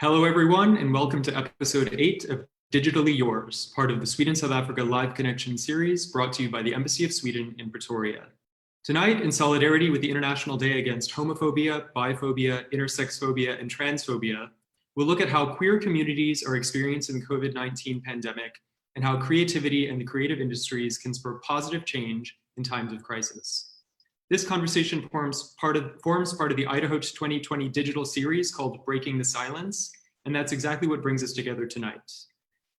Hello, everyone, and welcome to episode 8 of Digitally Yours, part of the Sweden-South Africa Live Connection series brought to you by the Embassy of Sweden in Pretoria. Tonight, in solidarity with the International Day Against Homophobia, Biphobia, Intersex Phobia, and Transphobia, we'll look at how queer communities are experiencing the COVID-19 pandemic and how creativity and the creative industries can spur positive change in times of crisis. This conversation forms part of the Idaho 2020 digital series called Breaking the Silence, and that's exactly what brings us together tonight.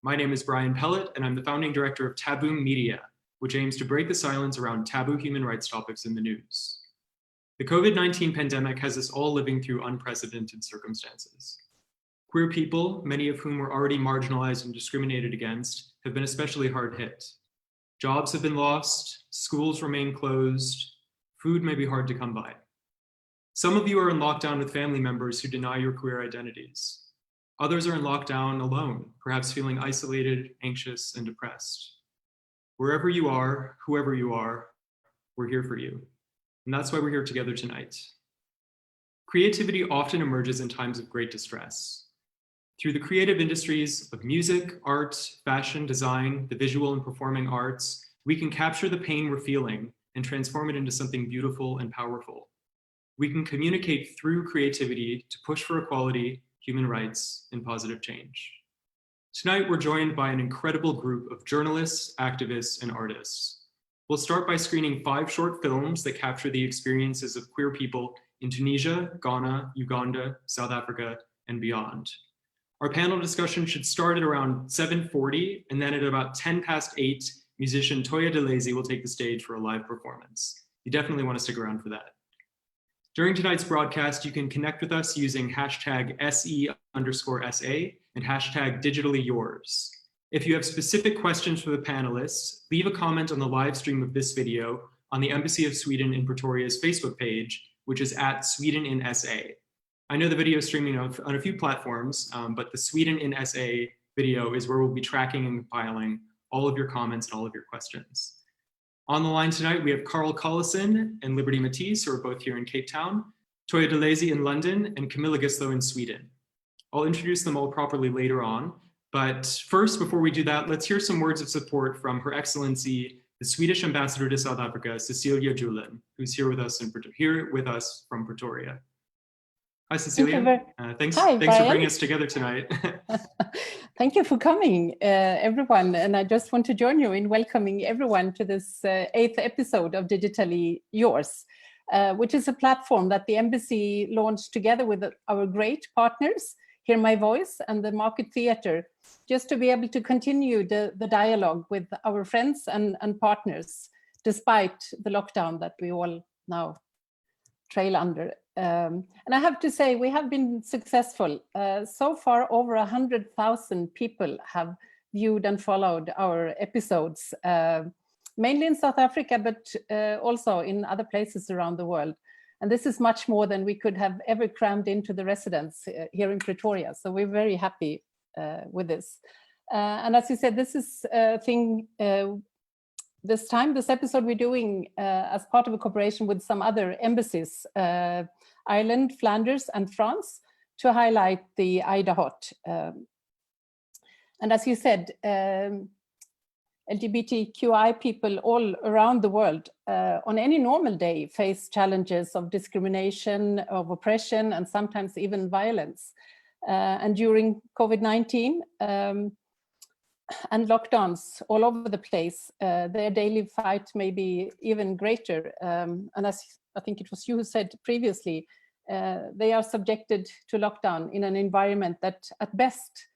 My name is Brian Pellot, and I'm the founding director of Taboom Media, which aims to break the silence around taboo human rights topics in the news. The COVID-19 pandemic has us all living through unprecedented circumstances. Queer people, many of whom were already marginalized and discriminated against, have been especially hard hit. Jobs have been lost, schools remain closed, food may be hard to come by. Some of you are in lockdown with family members who deny your queer identities. Others are in lockdown alone, perhaps feeling isolated, anxious, and depressed. Wherever you are, whoever you are, we're here for you. And that's why we're here together tonight. Creativity often emerges in times of great distress. Through the creative industries of music, art, fashion, design, the visual and performing arts, we can capture the pain we're feeling and transform it into something beautiful and powerful. We can communicate through creativity to push for equality, human rights, and positive change. Tonight, we're joined by an incredible group of journalists, activists, and artists. We'll start by screening 5 short films that capture the experiences of queer people in Tunisia, Ghana, Uganda, South Africa, and beyond. Our panel discussion should start at around 7:40, and then at about 8:10, musician Toya DeLazy will take the stage for a live performance. You definitely want to stick around for that. During tonight's broadcast, you can connect with us using hashtag SE_SA and hashtag DigitallyYours. If you have specific questions for the panelists, leave a comment on the live stream of this video on the Embassy of Sweden in Pretoria's Facebook page, which is at Sweden in SA. I know the video is streaming on a few platforms, but the Sweden in SA video is where we'll be tracking and compiling all of your comments and all of your questions. On the line tonight, we have Carl Collison and Liberty Matisse, who are both here in Cape Town, Toya DeLazy in London, and Camilla Gislow in Sweden. I'll introduce them all properly later on, but first, before we do that, let's hear some words of support from Her Excellency, the Swedish Ambassador to South Africa, Cecilia Julen, who's here with us from Pretoria. Hi, Cecilia. Thanks for bringing us together tonight. Thank you for coming, everyone. And I just want to join you in welcoming everyone to this 8th episode of Digitally Yours, which is a platform that the Embassy launched together with our great partners, Hear My Voice and the Market Theatre, just to be able to continue the dialogue with our friends and partners, despite the lockdown that we all now trail under. And I have to say, we have been successful. So far, over 100,000 people have viewed and followed our episodes, mainly in South Africa, but also in other places around the world. And this is much more than we could have ever crammed into the residence here in Pretoria. So we're very happy with this. And as you said, this is a thing, this episode we're doing as part of a cooperation with some other embassies, Ireland, Flanders, and France, to highlight the Idaho. And as you said, LGBTQI people all around the world on any normal day face challenges of discrimination, of oppression, and sometimes even violence. And during COVID-19 and lockdowns all over the place, their daily fight may be even greater. And as I think it was you who said previously, they are subjected to lockdown in an environment that at best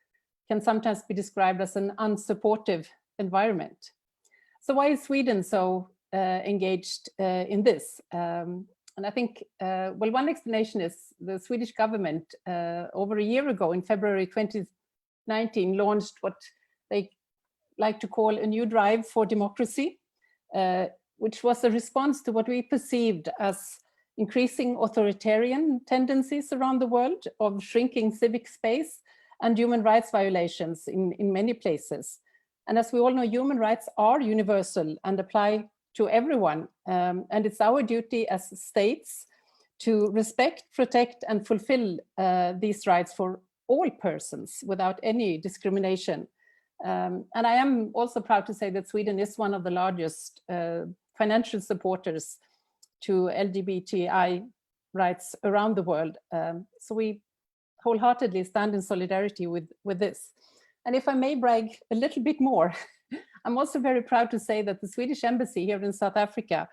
can sometimes be described as an unsupportive environment. So why is Sweden so engaged in this? And I think, well, one explanation is the Swedish government over a year ago in February 2019 launched what they like to call a new drive for democracy, which was a response to what we perceived as increasing authoritarian tendencies around the world of shrinking civic space and human rights violations in many places. And as we all know, human rights are universal and apply to everyone. And it's our duty as states to respect, protect, and fulfill these rights for all persons without any discrimination. And I am also proud to say that Sweden is one of the largest financial supporters to LGBTI rights around the world. So we wholeheartedly stand in solidarity with this. And if I may brag a little bit more, I'm also very proud to say that the Swedish Embassy here in South Africa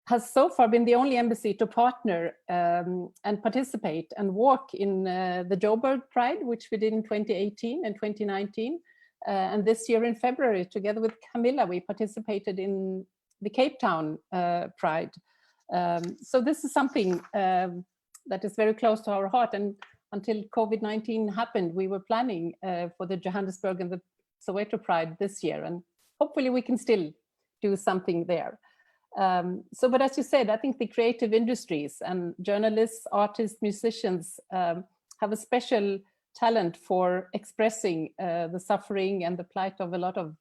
has so far been the only embassy to partner and participate and walk in the Joburg Pride, which we did in 2018 and 2019. And this year in February, together with Camilla, we participated in the Cape Town Pride. So this is something that is very close to our heart. And until COVID-19 happened, we were planning for the Johannesburg and the Soweto Pride this year. And hopefully we can still do something there. But as you said, I think the creative industries and journalists, artists, musicians have a special talent for expressing the suffering and the plight of a lot of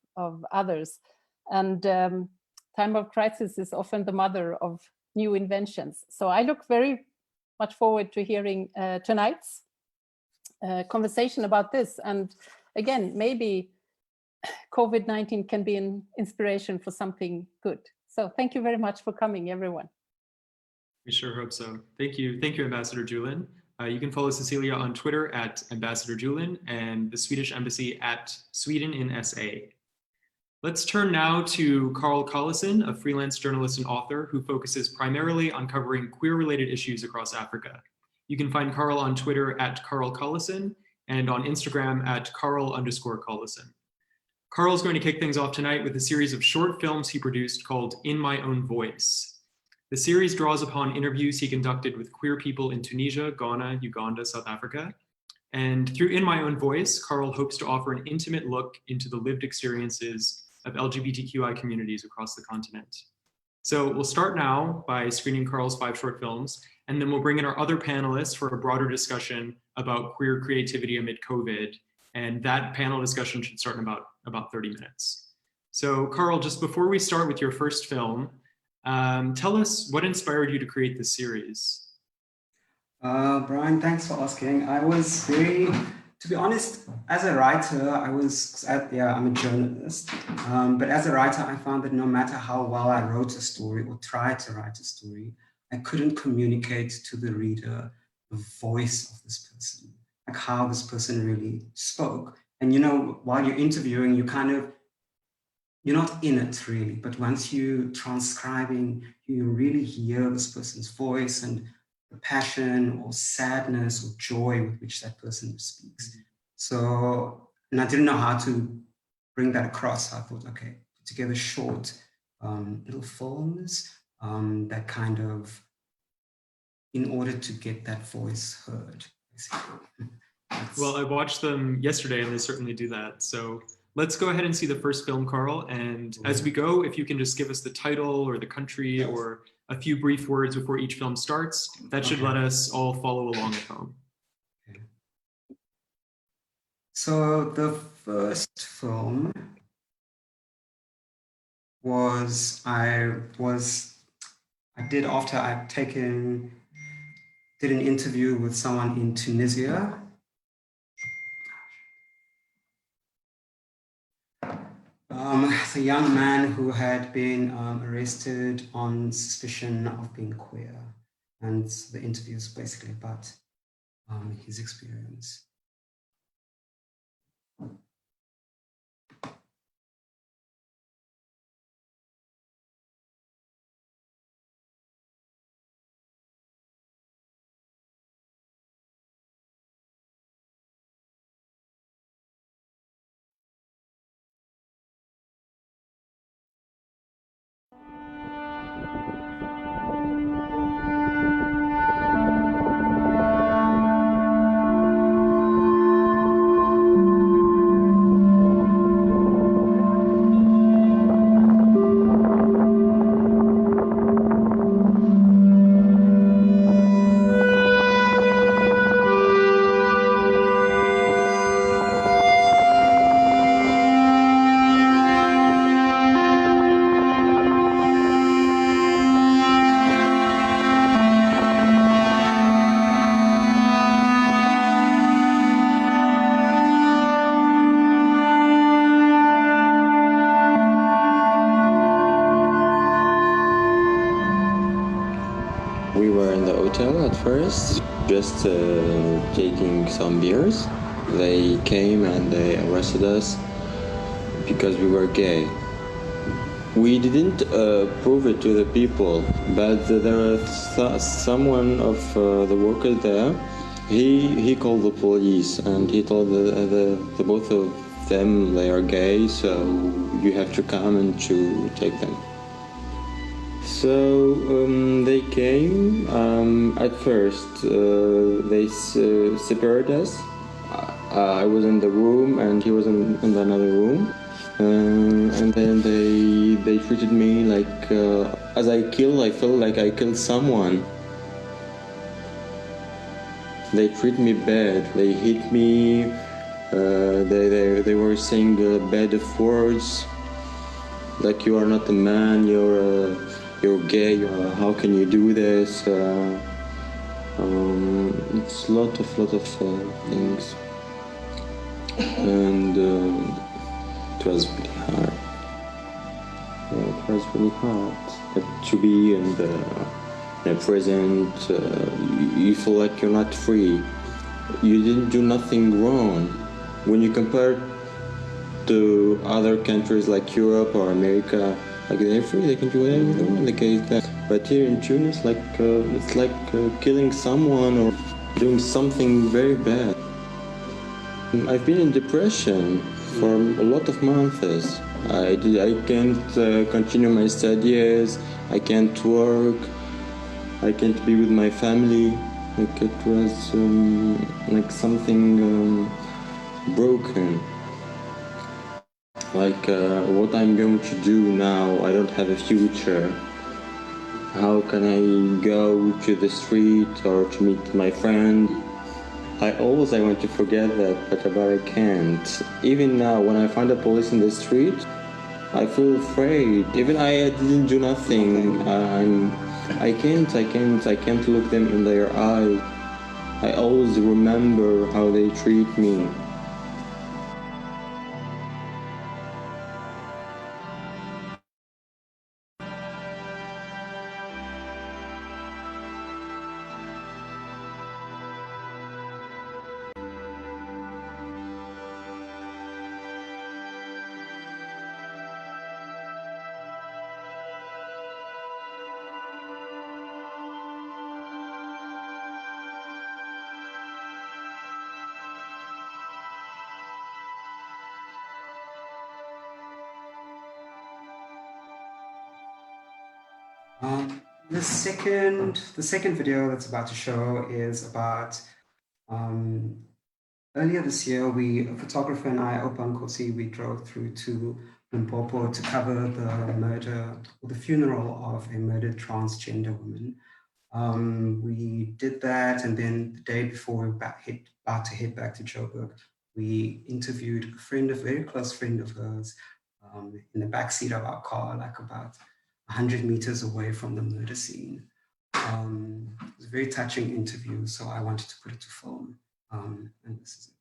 others. And time of crisis is often the mother of new inventions. So I look very much forward to hearing tonight's conversation about this. And again, maybe COVID-19 can be an inspiration for something good. So thank you very much for coming, everyone. We sure hope so. Thank you. Thank you, Ambassador Julin. You can follow Cecilia on Twitter at Ambassador Julin and the Swedish Embassy at Sweden in SA. Let's turn now to Carl Collison, a freelance journalist and author who focuses primarily on covering queer-related issues across Africa. You can find Carl on Twitter at Carl Collison and on Instagram at Carl_Collison. Carl's going to kick things off tonight with a series of short films he produced called In My Own Voice. The series draws upon interviews he conducted with queer people in Tunisia, Ghana, Uganda, South Africa. And through In My Own Voice, Carl hopes to offer an intimate look into the lived experiences of LGBTQI communities across the continent. So we'll start now by screening Carl's 5 short films, and then we'll bring in our other panelists for a broader discussion about queer creativity amid COVID. And that panel discussion should start in about 30 minutes. So Carl, just before we start with your first film, tell us what inspired you to create this series? Brian, thanks for asking. I was to be honest, as a writer, I'm a journalist, but as a writer, I found that no matter how well I wrote a story or tried to write a story, I couldn't communicate to the reader the voice of this person, like how this person really spoke. And while you're interviewing, you're not in it really, but once you're transcribing, you really hear this person's voice and the passion or sadness or joy with which that person speaks. So, and I didn't know how to bring that across. I thought, okay, put together short little films that kind of, in order to get that voice heard, basically. Well, I watched them yesterday and they certainly do that. So let's go ahead and see the first film, Carl. And as we go, if you can just give us the title or the country or a few brief words before each film starts, that should let us all follow along at home. Okay. So the first film I did after I'd did an interview with someone in Tunisia. It's a young man who had been arrested on suspicion of being queer. And the interview is basically about his experience. was just taking some beers. They came and they arrested us because we were gay. We didn't prove it to the people, but there was someone of the workers there. He called the police and he told the both of them they are gay, so you have to come and to take them. So they came. At first, they separated us. I was in the room and he was in another room. And then they treated me like, as I felt like I killed someone. They treat me bad. They hit me. They were saying bad words, like you are not a man. You're gay. How can you do this? It's a lot of things, and it was really hard. It was really hard. But to be in the prison, you feel like you're not free. You didn't do nothing wrong. When you compare to other countries like Europe or America, like they're free, they can do whatever they want. But here in Tunis, it's like killing someone or doing something very bad. I've been in depression for a lot of months. I can't continue my studies. I can't work. I can't be with my family. Like it was like something broken. Like what I'm going to do now, I don't have a future. How can I go to the street or to meet my friend? I want to forget that, but I can't. Even now, when I find the police in the street, I feel afraid. Even I didn't do nothing. I can't look them in their eyes. I always remember how they treat me. The second video that's about to show is about earlier this year. A photographer and I, Opan Kosi, we drove through to Limpopo to cover the murder or the funeral of a murdered transgender woman. We did that, and then the day before we were about to head back to Joburg, we interviewed a very close friend of hers, in the backseat of our car, like about 100 meters away from the murder scene. It was a very touching interview, so I wanted to put it to film, and this is it.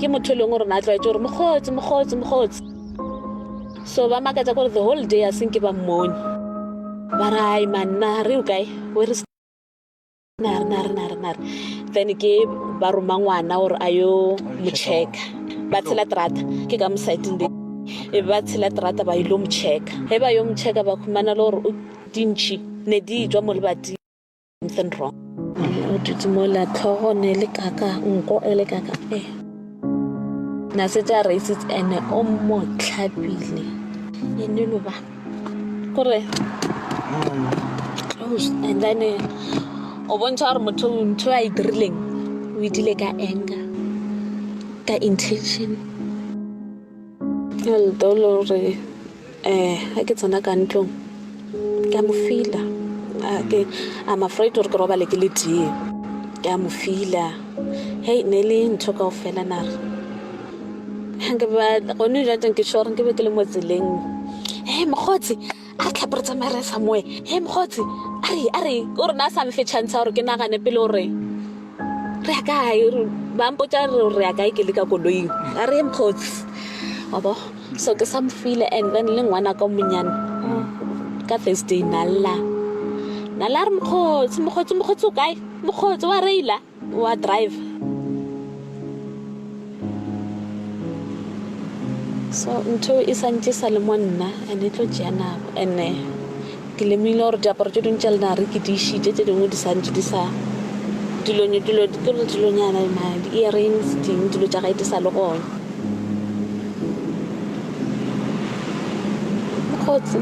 Ke motho le ngore na tla itse gore mogotsi so ba makatsa gore the whole day a seng ke ba mmone ba rai manna re o kae where is nar then ke ba roma ngwana gore ayo mo check ba tsela trata ke ka mosite ndi e ba tsela trata ba ilo mo check he ba yo mo check ba khumana le gore dintshi ne di tswa mo lebati something wrong o ditse mo la tlhogo ne le kaka nko ele kaka na se tsa racist ene o mo tlhabile ene lo ba kore close and then o bontsha gore motho ntho a idrileng o idile ka anger ka intention el dolore I get tsona ka ntlong ke a mo fila I'm afraid or ke robale ke le tie ke a mo fila hey nele ntho kaofela nare ke ba gone ja teng ke sure ke be ke le mo tseleng hey mokgotsi a tlhapere tsa mare somewhere hey mokgotsi are o rena sa mfe chance gore ke nagane pele gore re a kae ba mpotsa re a kae ke le ka koloing a re mokgotsi abo so ke sa mfile and then le ngwana ka monyane ka Thursday nala re mokgotsi o kae mokgotsi wa reila wa drive so ntho e santse sa le monna and it lo jana and ke le mile gore diaparo tse dingwe tša lena re ke di ishitse tse dingwe di santse di sa dilonyana di-earrings ding dilo tša gae di sa le gone mokgotsi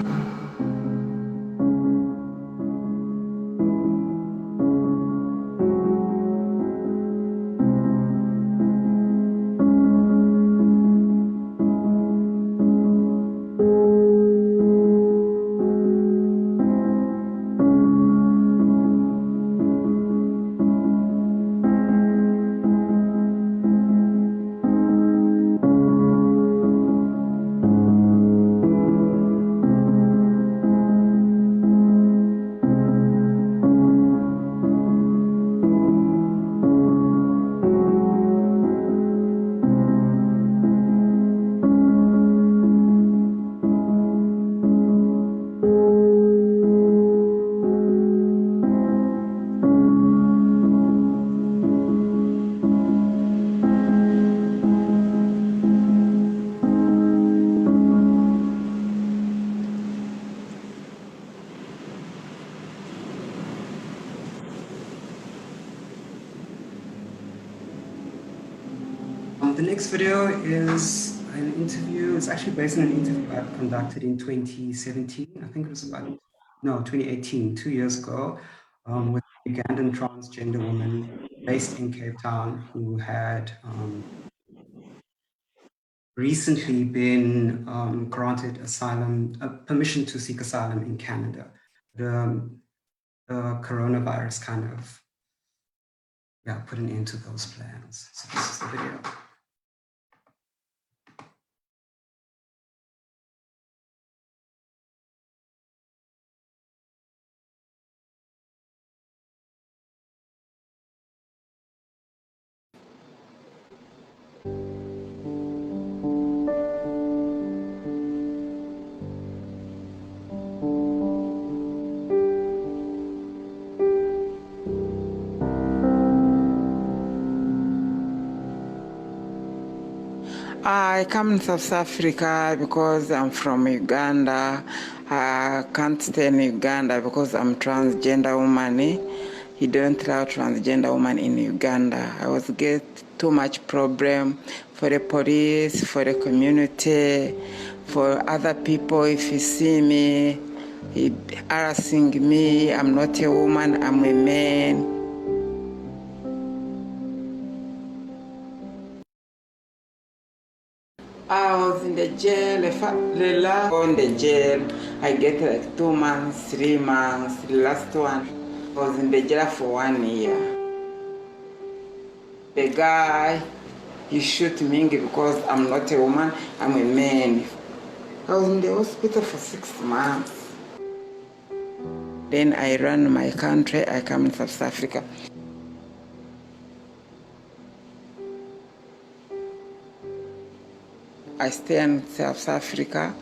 The next video is an interview. It's actually based on an interview I conducted in 2017. I think it was 2018, 2 years ago, with a Ugandan transgender woman based in Cape Town who had recently been granted asylum, permission to seek asylum in Canada. The coronavirus kind of put an end to those plans. So this is the video. I come in South Africa because I'm from Uganda. I can't stay in Uganda because I'm transgender woman. You don't allow transgender woman in Uganda. I was get too much problem for the police, for the community, for other people. If you see me, harassing me, I'm not a woman, I'm a man. I was in the jail, in the jail, I get like 2 months, 3 months. The last one, I was in the jail for 1 year. The guy, he shoot me because I'm not a woman, I'm a man. I was in the hospital for 6 months. Then I run my country, I come in South Africa. I stay in South Africa.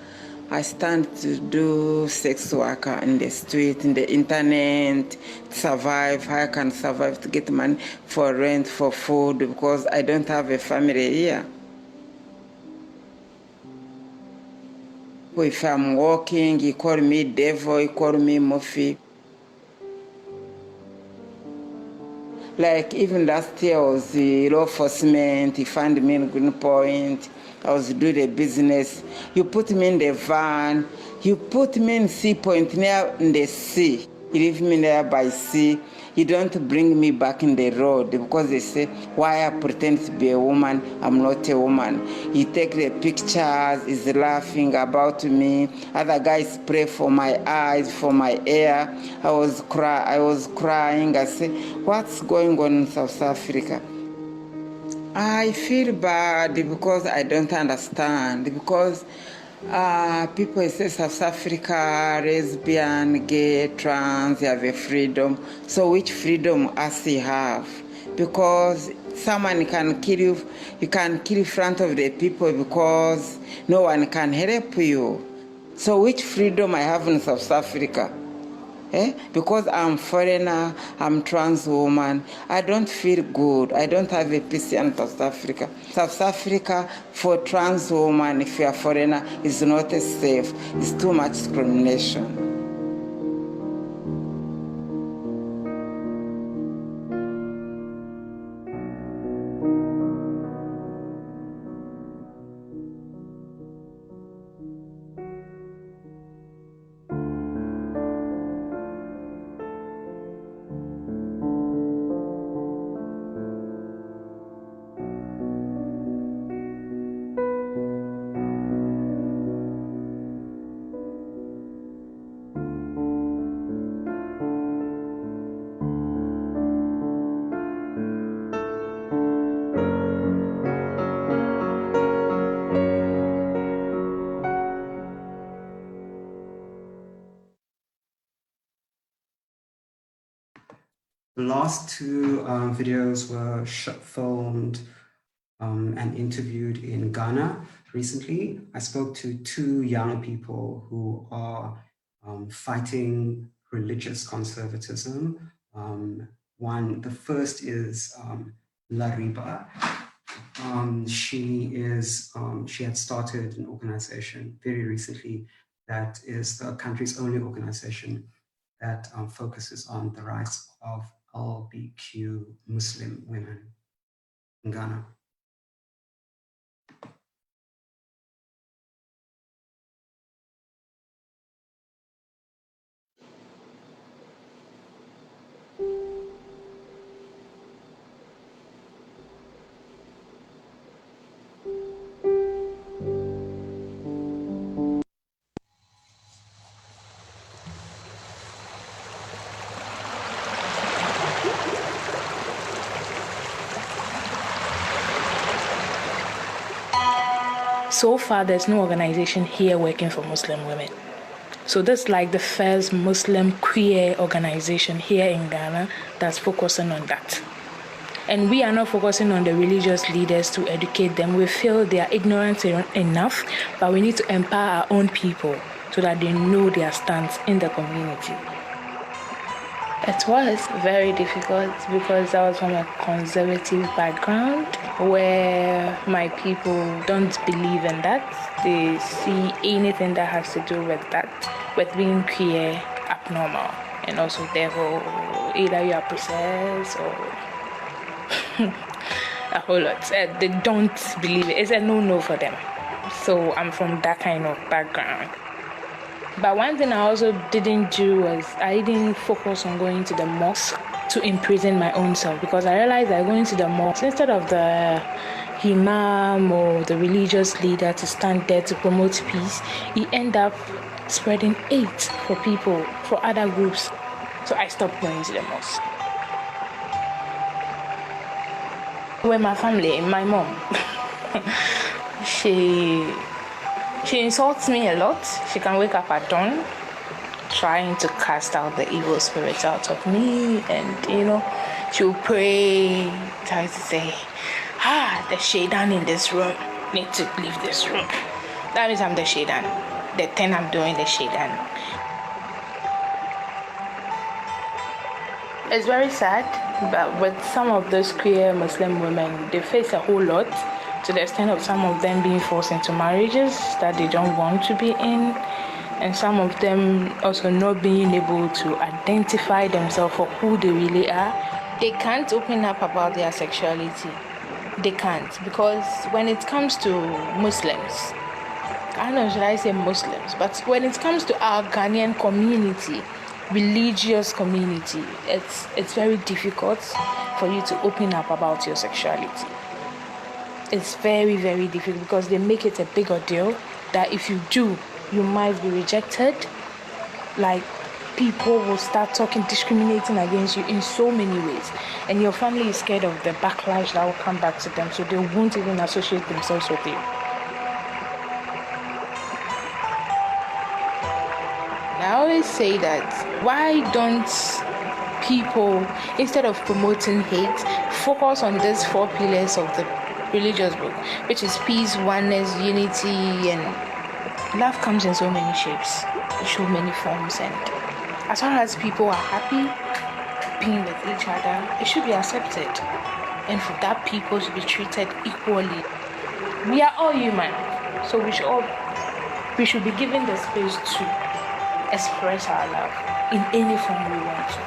I stand to do sex worker in the street, in the internet, to survive. How I can survive to get money for rent, for food, because I don't have a family here. If I'm walking, he call me devil, he call me Murphy. Like even last year I was the law enforcement, he found me in Greenpoint. I was doing the business. You put me in the van, you put me in Sea Point near in the sea. You leave me there by sea. You don't bring me back in the road because they say, why I pretend to be a woman, I'm not a woman. You take the pictures, is laughing about me. Other guys pray for my eyes, for my hair. I was crying. I say, what's going on in South Africa? I feel bad because I don't understand, because people say South Africa, lesbian, gay, trans, they have a freedom. So which freedom us we have? Because someone can kill you can kill in front of the people because no one can help you. So which freedom I have in South Africa? Because I'm foreigner, I'm trans woman, I don't feel good. I don't have a peace in South Africa. South Africa for trans woman, if you're a foreigner, is not safe. It's too much discrimination. The last two videos were filmed and interviewed in Ghana recently. I spoke to two young people who are fighting religious conservatism. The first is Lariba. She had started an organization very recently that is the country's only organization that focuses on the rights of LGBTQ Muslim women in Ghana. So far, there's no organization here working for Muslim women. So this is like the first Muslim queer organization here in Ghana that's focusing on that. And we are not focusing on the religious leaders to educate them. We feel they are ignorant enough, but we need to empower our own people so that they know their stance in the community. It was very difficult because I was from a conservative background where my people don't believe in that. They see anything that has to do with that, with being queer, abnormal, and also therefore either you are possessed or a whole lot. They don't believe it. It's a no-no for them. So I'm from that kind of background. But one thing I also didn't do was I didn't focus on going to the mosque to imprison my own self, because I realized that going to the mosque, instead of the imam or the religious leader to stand there to promote peace, he end up spreading hate for people, for other groups. So I stopped going to the mosque. With my family, my mom, She insults me a lot. She can wake up at dawn trying to cast out the evil spirits out of me, and she'll pray, try to say, the shaitan in this room need to leave this room. That means I'm the shaitan. The thing I'm doing, the shaitan. It's very sad, but with some of those queer Muslim women, they face a whole lot, to the extent of some of them being forced into marriages that they don't want to be in, and some of them also not being able to identify themselves for who they really are. They can't open up about their sexuality. They can't, because when it comes to Muslims, I don't know, should I say Muslims, but when it comes to our Ghanaian community, religious community, it's very difficult for you to open up about your sexuality. It's very, very difficult because they make it a bigger deal that if you do, you might be rejected. Like, people will start discriminating against you in so many ways. And your family is scared of the backlash that will come back to them, so they won't even associate themselves with you. I always say that, why don't people, instead of promoting hate, focus on these 4 pillars of the religious book, which is peace, oneness, unity, and love comes in so many shapes, so many forms, and as long as people are happy being with each other, it should be accepted, and for that, people should be treated equally. We are all human, so we should be given the space to express our love in any form we want to.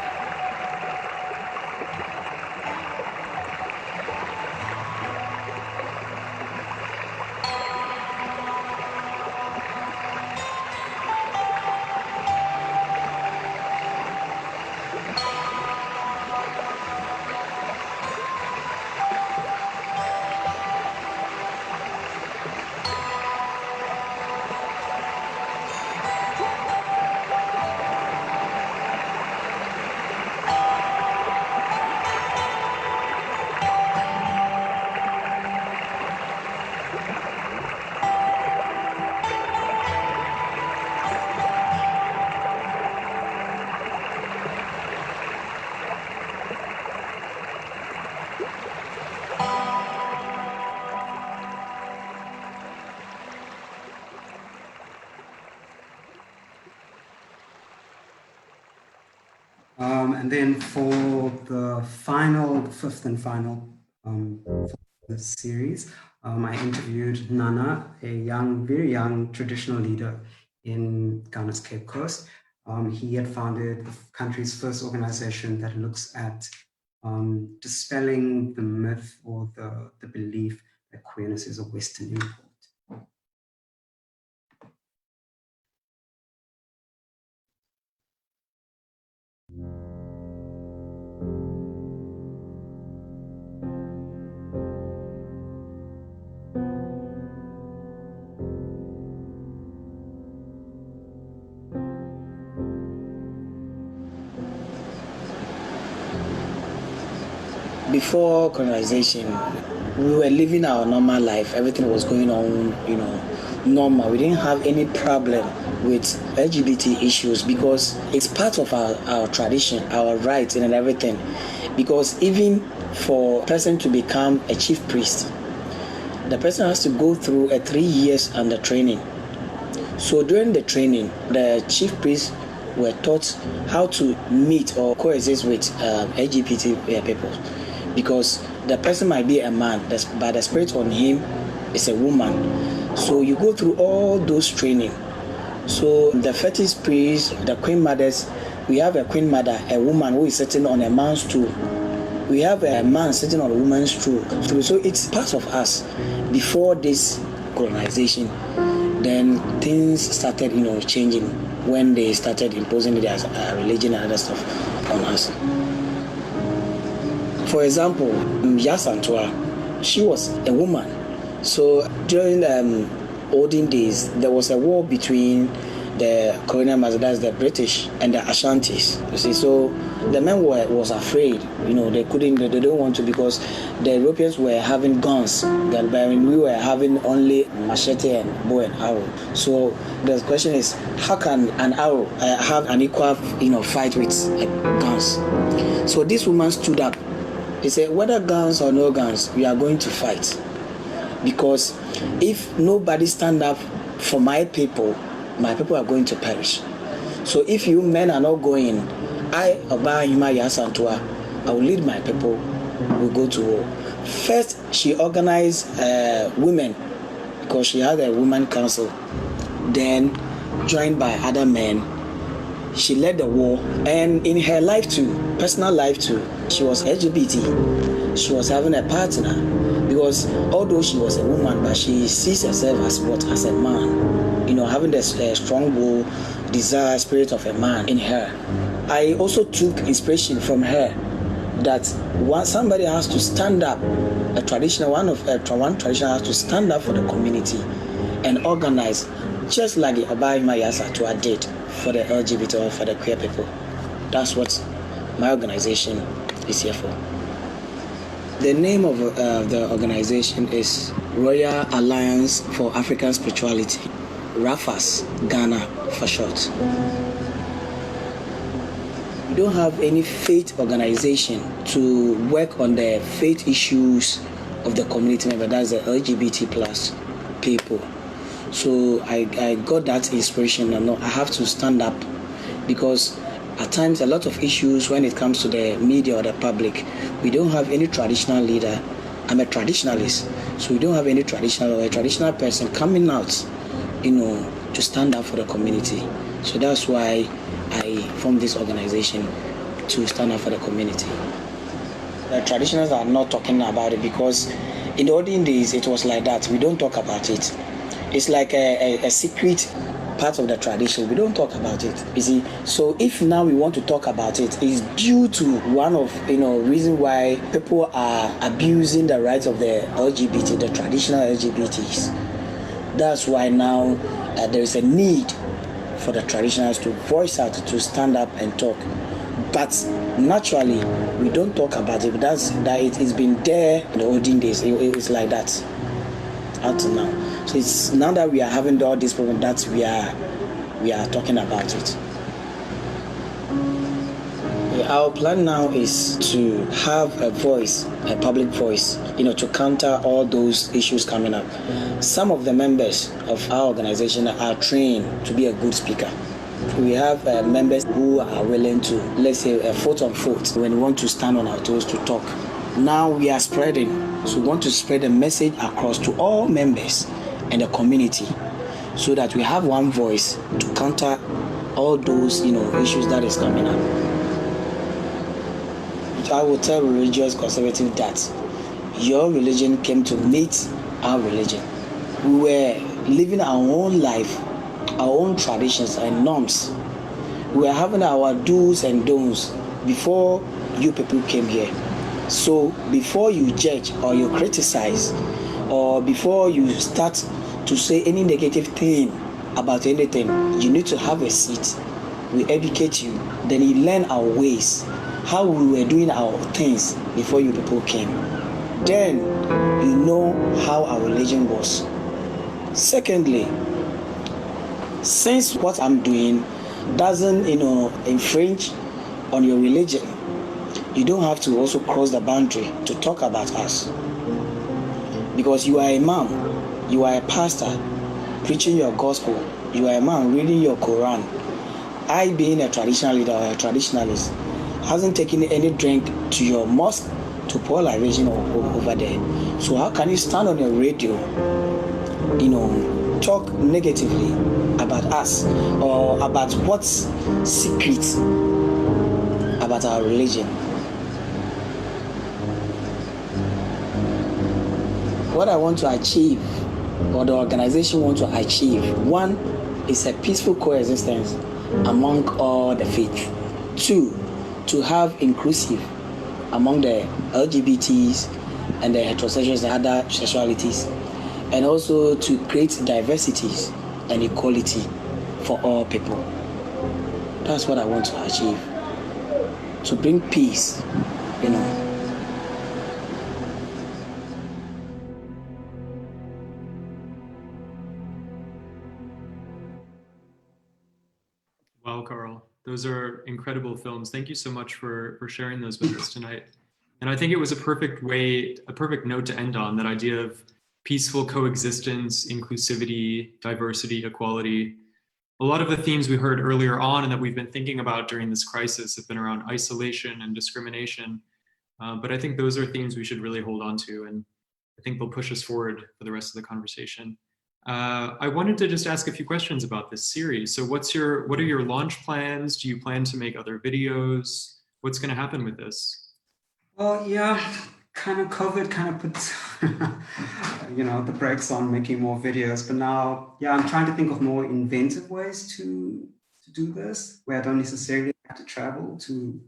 And then for the fifth and final for this series, I interviewed Nana, a very young traditional leader in Ghana's Cape Coast. He had founded the country's first organization that looks at dispelling the myth or the belief that queerness is a Western import. Before colonization, we were living our normal life. Everything was going on, normal. We didn't have any problem with LGBT issues because it's part of our tradition, our rights and everything. Because even for a person to become a chief priest, the person has to go through 3 years under training. So during the training, the chief priests were taught how to meet or coexist with LGBT people. Because the person might be a man, but the spirit on him is a woman. So you go through all those training. So the fetish priests, the queen mothers, we have a queen mother, a woman who is sitting on a man's stool. We have a man sitting on a woman's stool. So it's part of us. Before this colonization, then things started, changing when they started imposing their religion and other stuff on us. For example, Yasantua, she was a woman. So during olden days, there was a war between the colonial masters, the British, and the Ashantis. You see, so the men was afraid. They don't want to because the Europeans were having guns, but we were having only machete and bow and arrow. So the question is, how can an arrow have an equal, fight with guns? So this woman stood up. He said, whether guns or no guns, we are going to fight. Because if nobody stand up for my people are going to perish. So if you men are not going, I, Oba Hima Yasantua, I will lead my people, we'll go to war. First, she organized women, because she had a women council. Then, joined by other men, she led the war. And in her life too, personal life too, she was LGBT. She was having a partner. Because although she was a woman, but she sees herself as a man. Having the strong will, desire, spirit of a man in her. I also took inspiration from her that somebody has to stand up, one traditional has to stand up for the community and organize, just like the Abaima Yasatua did for the LGBT or for the queer people. That's what my organization is here for. The name of the organization is Royal Alliance for African Spirituality, RAFAS, Ghana for short. We don't have any faith organization to work on the faith issues of the community member, that's the LGBT plus people. So I got that inspiration, and I have to stand up, because at times a lot of issues when it comes to the media or the public, we don't have any traditional leader. I'm a traditionalist, so we don't have any traditional person coming out, to stand up for the community. So that's why I formed this organization, to stand up for the community. The traditionals are not talking about it, because in the olden days it was like that. We don't talk about it. It's like a secret part of the tradition. We don't talk about it, you see. So if now we want to talk about it, it's due to one of reason why people are abusing the rights of the LGBT, the traditional LGBTs. That's why now there is a need for the traditionals to voice out, to stand up and talk. But naturally, we don't talk about it. That's it's been there in the olden days. It's like that up to now. So it's now that we are having all this problem that we are talking about it. Our plan now is to have a voice, a public voice, to counter all those issues coming up. Some of the members of our organization are trained to be a good speaker. We have members who are willing to, let's say, foot on foot when we want to stand on our toes to talk. Now we are spreading, so we want to spread a message across to all members and the community, so that we have one voice to counter all those issues that is coming up. I will tell religious conservatives that your religion came to meet our religion. We were living our own life, our own traditions and norms. We were having our do's and don'ts before you people came here. So before you judge or you criticize, or before you start to say any negative thing about anything, you need to have a seat. We educate you, then you learn our ways, how we were doing our things before you people came. Then you know how our religion was. Secondly, since what I'm doing doesn't infringe on your religion, you don't have to also cross the boundary to talk about us. Because you are a imam, you are a pastor preaching your gospel, you are a man reading your Quran. I, being a traditional leader or a traditionalist, hasn't taken any drink to your mosque to pour libation over there. So how can you stand on your radio, talk negatively about us or about what's secret about our religion? What I want to achieve, or the organization wants to achieve, one is a peaceful coexistence among all the faiths. Two, to have inclusive among the LGBTs and the heterosexuals and other sexualities, and also to create diversities and equality for all people. That's what I want to achieve, to bring peace, Wow, Carl, those are incredible films. Thank you so much for sharing those with us tonight. And I think it was a perfect note to end on, that idea of peaceful coexistence, inclusivity, diversity, equality. A lot of the themes we heard earlier on and that we've been thinking about during this crisis have been around isolation and discrimination. But I think those are themes we should really hold on to, and I think they'll push us forward for the rest of the conversation. I wanted to just ask a few questions about this series. So what are your launch plans? Do you plan to make other videos? What's going to happen with this? Well, yeah, COVID kind of puts, the brakes on making more videos. But now, I'm trying to think of more inventive ways to do this, where I don't necessarily have to travel to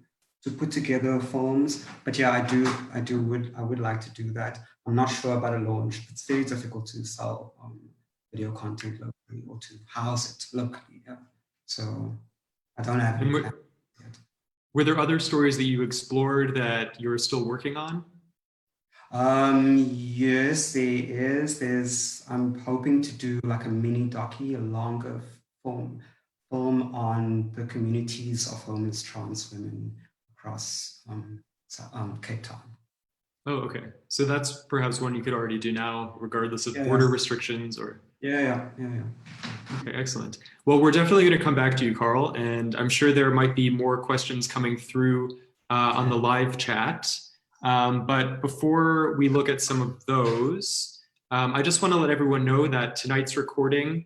put together films. But yeah, I would like to do that. I'm not sure about a launch. It's very difficult to sell video content locally or to house it locally. Yeah. So I don't have any plans yet. Were there other stories that you explored that you're still working on? Yes, there is. I'm hoping to do like a mini docu, a longer film on the communities of homeless trans women across Cape Town. Oh, okay. So that's perhaps one you could already do now, regardless of border restrictions or. Yeah. Okay, excellent. Well, we're definitely going to come back to you, Carl, and I'm sure there might be more questions coming through on the live chat. But before we look at some of those, I just want to let everyone know that tonight's recording,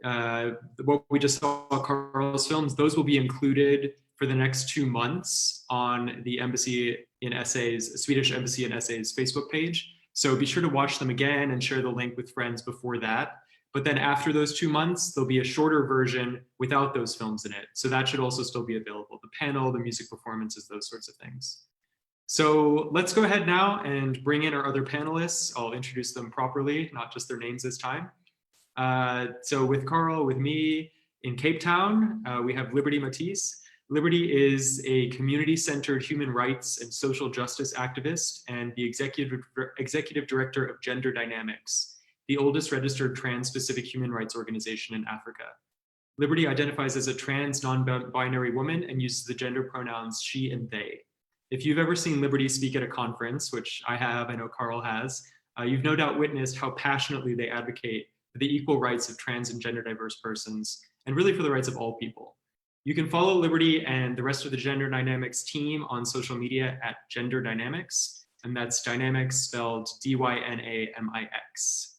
what we just saw, Carl's films, those will be included for the next 2 months on the Embassy in Essays, Swedish Embassy in Essays Facebook page. So be sure to watch them again and share the link with friends before that. But then after those 2 months, there'll be a shorter version without those films in it. So that should also still be available. The panel, the music performances, those sorts of things. So let's go ahead now and bring in our other panelists. I'll introduce them properly, not just their names this time. So with Carl, with me in Cape Town, we have Liberty Matisse. Liberty is a community-centered human rights and social justice activist and the executive director of Gender Dynamics, the oldest registered trans-specific human rights organization in Africa. Liberty identifies as a trans non-binary woman and uses the gender pronouns she and they. If you've ever seen Liberty speak at a conference, which I have, I know Carl has, you've no doubt witnessed how passionately they advocate for the equal rights of trans and gender diverse persons, and really for the rights of all people. You can follow Liberty and the rest of the Gender Dynamics team on social media at Gender Dynamics, and that's Dynamics spelled D-Y-N-A-M-I-X.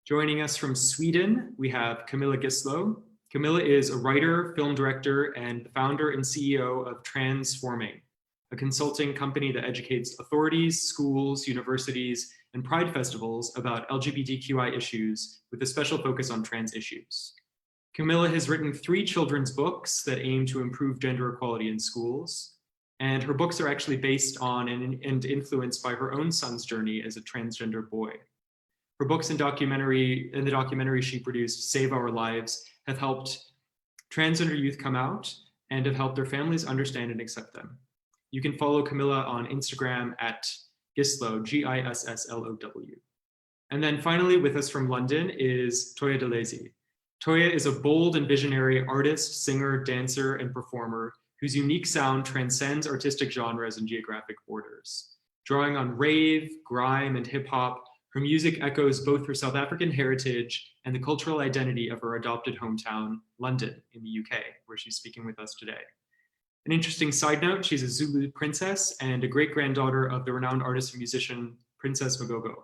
Joining us from Sweden, we have Camilla Gislo. Camilla is a writer, film director, and the founder and CEO of Transforming, a consulting company that educates authorities, schools, universities, and pride festivals about LGBTQI issues with a special focus on trans issues. Camilla has written 3 children's books that aim to improve gender equality in schools, and her books are actually based on and influenced by her own son's journey as a transgender boy. Her books and the documentary she produced, Save Our Lives, have helped transgender youth come out and have helped their families understand and accept them. You can follow Camilla on Instagram at Gislo, G-I-S-S-L-O-W. And then finally with us from London is Toya Delezi. Toya is a bold and visionary artist, singer, dancer, and performer whose unique sound transcends artistic genres and geographic borders. Drawing on rave, grime, and hip hop, her music echoes both her South African heritage and the cultural identity of her adopted hometown, London, in the UK, where she's speaking with us today. An interesting side note, she's a Zulu princess and a great-granddaughter of the renowned artist and musician, Princess Magogo.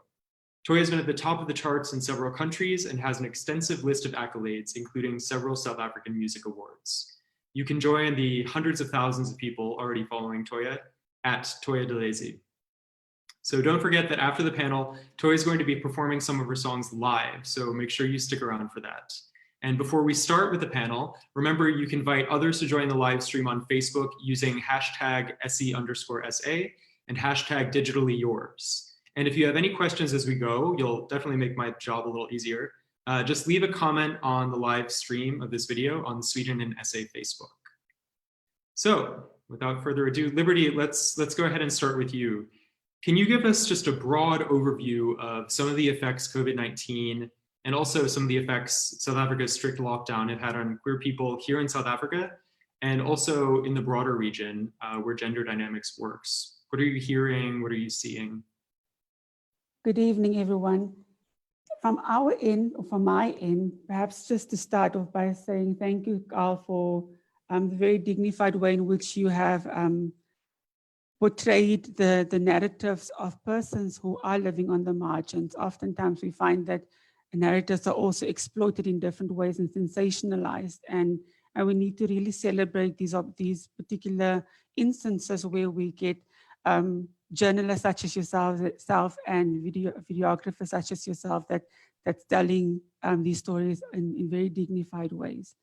Toya has been at the top of the charts in several countries and has an extensive list of accolades, including several South African music awards. You can join the hundreds of thousands of people already following Toya at Toya Delezi. So don't forget that after the panel, Toya is going to be performing some of her songs live, so make sure you stick around for that. And before we start with the panel, remember you can invite others to join the live stream on Facebook using hashtag SE_SA and hashtag digitally yours. And if you have any questions as we go, you'll definitely make my job a little easier. Just leave a comment on the live stream of this video on the Sweden in SA Facebook. So without further ado, Liberty, let's go ahead and start with you. Can you give us just a broad overview of some of the effects COVID-19 and also some of the effects South Africa's strict lockdown have had on queer people here in South Africa and also in the broader region where Gender Dynamics works? What are you hearing? What are you seeing? Good evening, everyone. From our end, or from my end, perhaps just to start off by saying thank you, Carl, for the very dignified way in which you have portrayed the narratives of persons who are living on the margins. Oftentimes we find that narratives are also exploited in different ways and sensationalized, and we need to really celebrate these particular instances where we get journalists such as yourself and videographers such as yourself that's telling these stories in very dignified ways.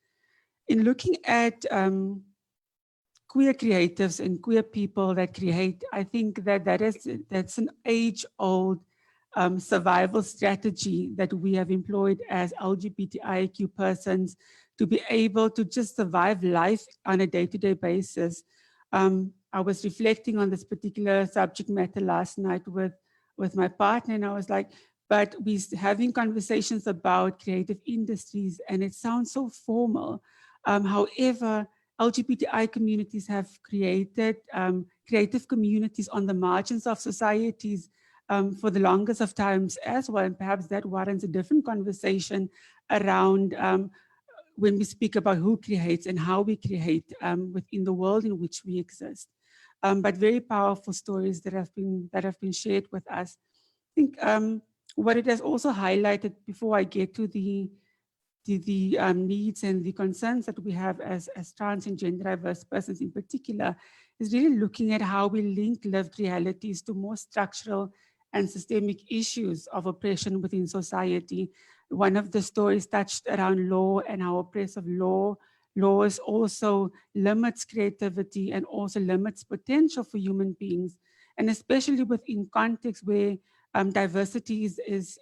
In looking at queer creatives and queer people that create, I think that's an age-old survival strategy that we have employed as LGBTIQ persons to be able to just survive life on a day-to-day basis. I was reflecting on this particular subject matter last night with my partner, and I was like, but we're having conversations about creative industries, and it sounds so formal. However, LGBTI communities have created creative communities on the margins of societies for the longest of times as well. And perhaps that warrants a different conversation around when we speak about who creates and how we create within the world in which we exist. But very powerful stories that have been shared with us. I think what it has also highlighted, before I get to the needs and the concerns that we have as trans and gender diverse persons in particular, is really looking at how we link lived realities to more structural and systemic issues of oppression within society. One of the stories touched around law and how oppressive laws also limits creativity and also limits potential for human beings, and especially within contexts where diversity is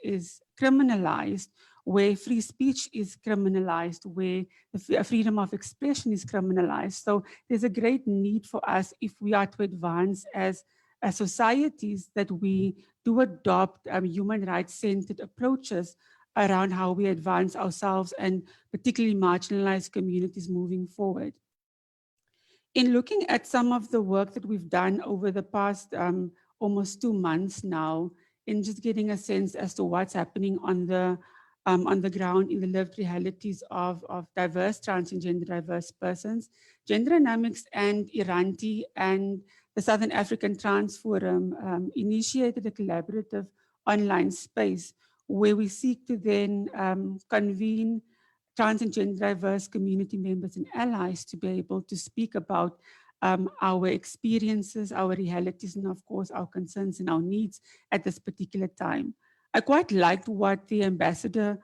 criminalized, where free speech is criminalized, where the freedom of expression is criminalized. So there's a great need for us, if we are to advance as societies, that we do adopt human rights-centered approaches around how we advance ourselves and particularly marginalized communities moving forward. In looking at some of the work that we've done over the past almost 2 months now, in just getting a sense as to what's happening on the ground in the lived realities of diverse trans and gender diverse persons, Gender Dynamics and Iranti and the Southern African Trans Forum initiated a collaborative online space where we seek to then convene trans and gender diverse community members and allies to be able to speak about our experiences, our realities, and of course, our concerns and our needs at this particular time. I quite liked what the ambassador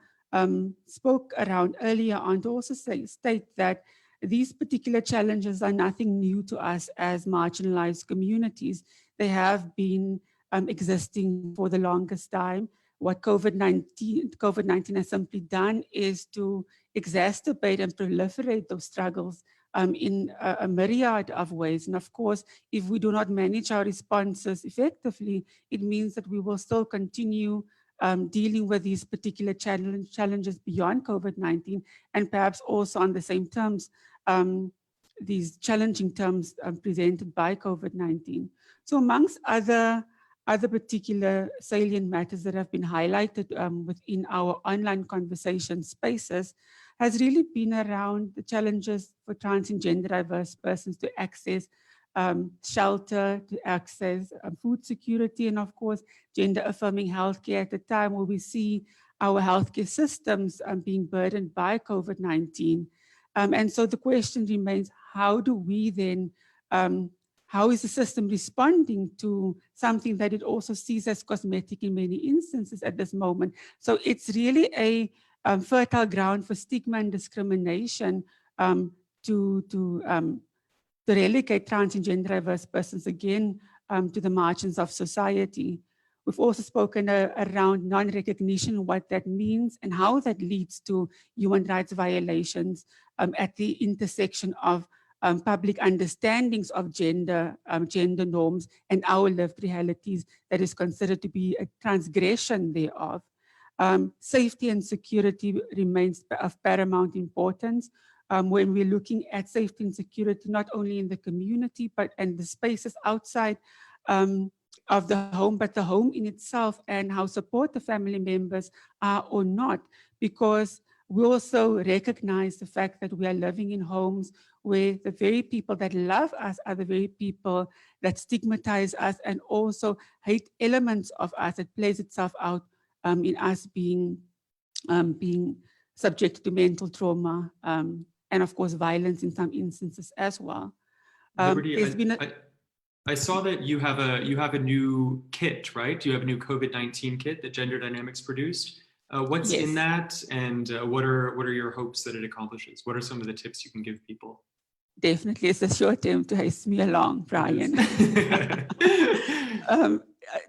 spoke around earlier on, to also state that these particular challenges are nothing new to us as marginalized communities. They have been existing for the longest time. What COVID-19 has simply done is to exacerbate and proliferate those struggles in a myriad of ways. And of course, if we do not manage our responses effectively, it means that we will still continue dealing with these particular challenges beyond COVID-19, and perhaps also on the same terms, these challenging terms presented by COVID-19. So amongst other particular salient matters that have been highlighted within our online conversation spaces has really been around the challenges for trans and gender diverse persons to access shelter, to access food security, and of course, gender affirming healthcare at a time where we see our healthcare systems being burdened by COVID-19. And so the question remains, how do we then, how is the system responding to something that it also sees as cosmetic in many instances at this moment? So it's really a fertile ground for stigma and discrimination to relegate trans and gender diverse persons again to the margins of society. We've also spoken around non-recognition, what that means and how that leads to human rights violations at the intersection of public understandings of gender norms and our lived realities that is considered to be a transgression thereof. Safety and security remains of paramount importance. When we're looking at safety and security, not only in the community, but in the spaces outside of the home, but the home in itself, and how supportive family members are or not, because we also recognize the fact that we are living in homes where the very people that love us are the very people that stigmatize us and also hate elements of us. It plays itself out in us being subject to mental trauma and of course violence in some instances as well. Liberty, I saw that you have a new kit, right? You have a new COVID-19 kit that Gender Dynamics produced. What's Yes. in that, and what are your hopes that it accomplishes? What are some of the tips you can give people? Definitely, it's a short term to haste me along, Brian.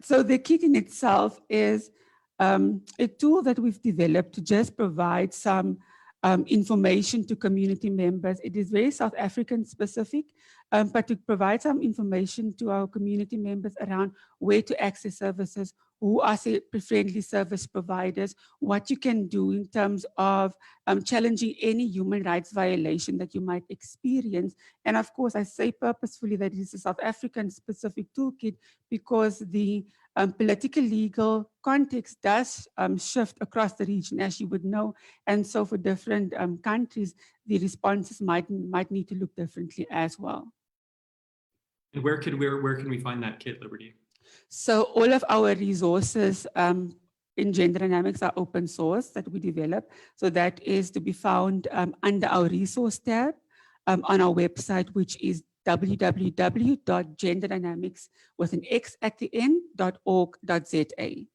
So the kit in itself is a tool that we've developed to just provide some information to community members. It is very South African specific, but to provide some information to our community members around where to access services, who are friendly service providers, what you can do in terms of challenging any human rights violation that you might experience. And of course, I say purposefully that it is a South African specific toolkit because the political legal context does shift across the region, as you would know. And so for different countries, the responses might need to look differently as well. And where can we find that kit, Liberty? So all of our resources in gender dynamics are open source that we develop. So that is to be found under our resource tab on our website, which is www.genderdynamics with an X at the end.org.za.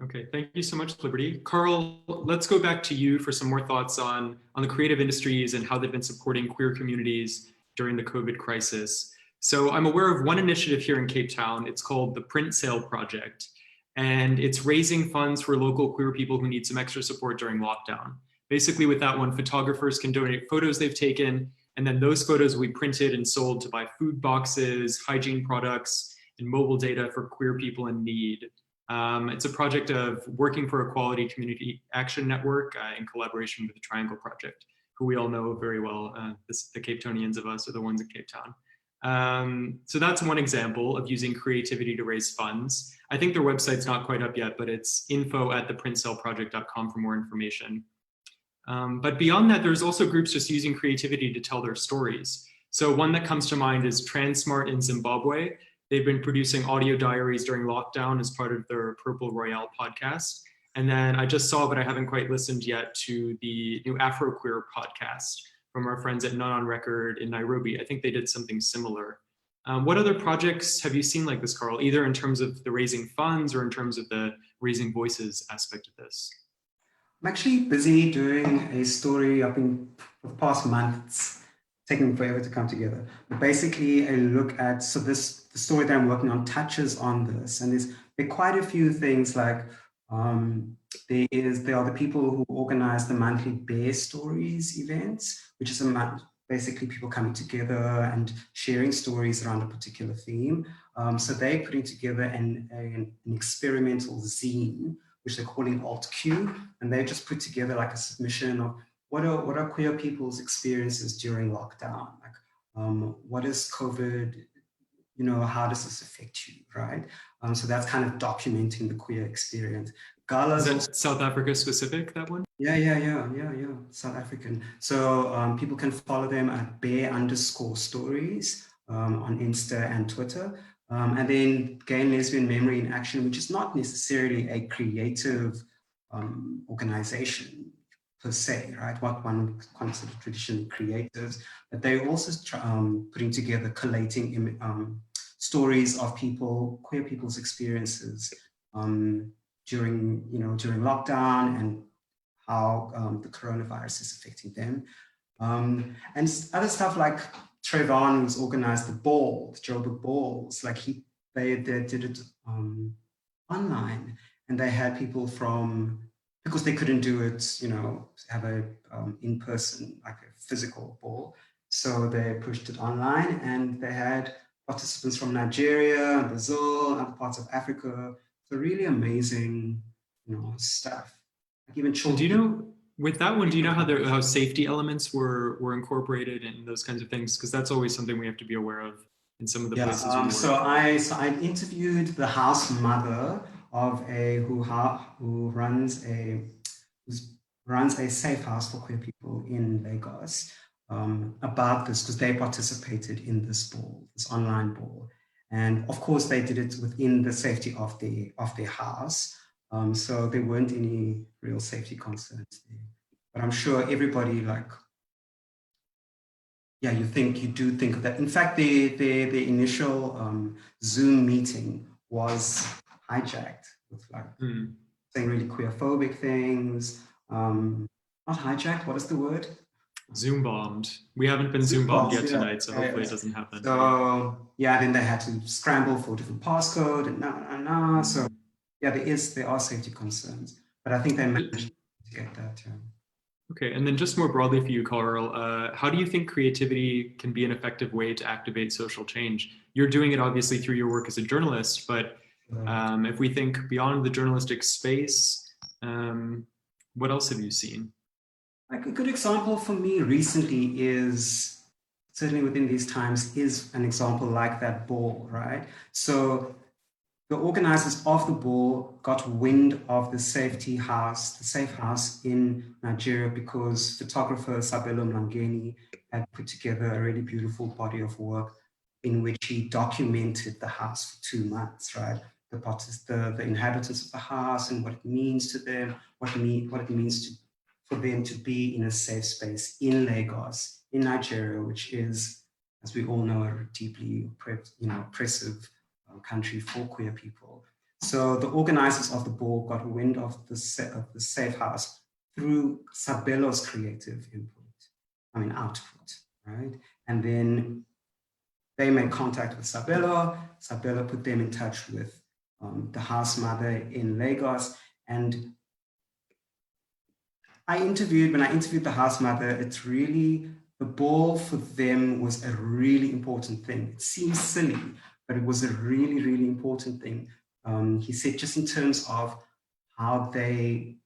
Okay, thank you so much, Liberty. Carl, let's go back to you for some more thoughts on the creative industries and how they've been supporting queer communities during the COVID crisis. So I'm aware of one initiative here in Cape Town. It's called the Print Sale Project, and it's raising funds for local queer people who need some extra support during lockdown. Basically with that one, photographers can donate photos they've taken, and then those photos will be printed and sold to buy food boxes, hygiene products, and mobile data for queer people in need. It's a project of Working for Equality Community Action Network in collaboration with the Triangle Project, who we all know very well. The Cape Townians of us are the ones in Cape Town. So that's one example of using creativity to raise funds. I think their website's not quite up yet, but it's info@theprintcellproject.com for more information. But beyond that, there's also groups just using creativity to tell their stories. So one that comes to mind is Transmart in Zimbabwe. They've been producing audio diaries during lockdown as part of their Purple Royale podcast. And then I just saw, but I haven't quite listened yet, to the new Afro Queer podcast from our friends at None on Record in Nairobi. I think they did something similar. What other projects have you seen like this, Carl, either in terms of the raising funds or in terms of the raising voices aspect of this? I'm actually busy doing a story up in the past months, taking forever to come together. But basically a look at, so the story that I'm working on touches on this. And there are quite a few things like, there are the people who organize the monthly Bear Stories events, which is basically people coming together and sharing stories around a particular theme. So they're putting together an experimental zine, which they're calling Alt Q, and they just put together like a submission of what are queer people's experiences during lockdown? Like, what is COVID? You know, how does this affect you, right? So that's kind of documenting the queer experience. Galas. Is that South Africa specific, that one? Yeah. South African. So people can follow them at bear_stories on Insta and Twitter. And then Gay and Lesbian Memory in Action, which is not necessarily a creative organization per se, right? What one would consider traditionally creatives, but they're also putting together, collating stories of queer people's experiences during lockdown and how the coronavirus is affecting them. And other stuff like Trayvon, who's organized the Joburg Balls, like they did it online, and they had people from, because they couldn't do it, have a in-person, like a physical ball. So they pushed it online, and they had participants from Nigeria, Brazil, other parts of Africa. So really amazing, stuff. Like even children. Do you know, with that one, do you know how safety elements were incorporated and those kinds of things? Because that's always something we have to be aware of in some of the places we work. So I interviewed the house mother of who runs a safe house for queer people in Lagos about this, because they participated in this online ball, and of course they did it within the safety of their house. So there weren't any real safety concerns there. But I'm sure everybody you do think of that. In fact, the initial Zoom meeting was hijacked with saying really queerphobic things. Not hijacked, what is the word? Zoom bombed. We haven't been Zoom bombed yet Yeah. tonight, so hopefully it doesn't happen. So yeah, then they had to scramble for a different passcode and so yeah, there are safety concerns, but I think they managed to get that. Yeah. Okay, and then just more broadly for you, Carl, how do you think creativity can be an effective way to activate social change? You're doing it obviously through your work as a journalist, but if we think beyond the journalistic space, what else have you seen? Like a good example for me recently is, certainly within these times, is an example like that ball, right? So the organizers of the ball got wind of the safe house in Nigeria, because photographer Sabelo Mlangeni had put together a really beautiful body of work in which he documented the house for 2 months, right? The inhabitants of the house and what it means to them, what it means for them to be in a safe space in Lagos, in Nigeria, which is, as we all know, a deeply oppressive country for queer people. So the organizers of the ball got wind of the safe house through Sabelo's creative output, right? And then they made contact with Sabelo. Sabelo put them in touch with the house mother in Lagos. And when I interviewed the house mother, it's really, the ball for them was a really important thing. It seems silly, but it was a really, really important thing. He said, just in terms of how they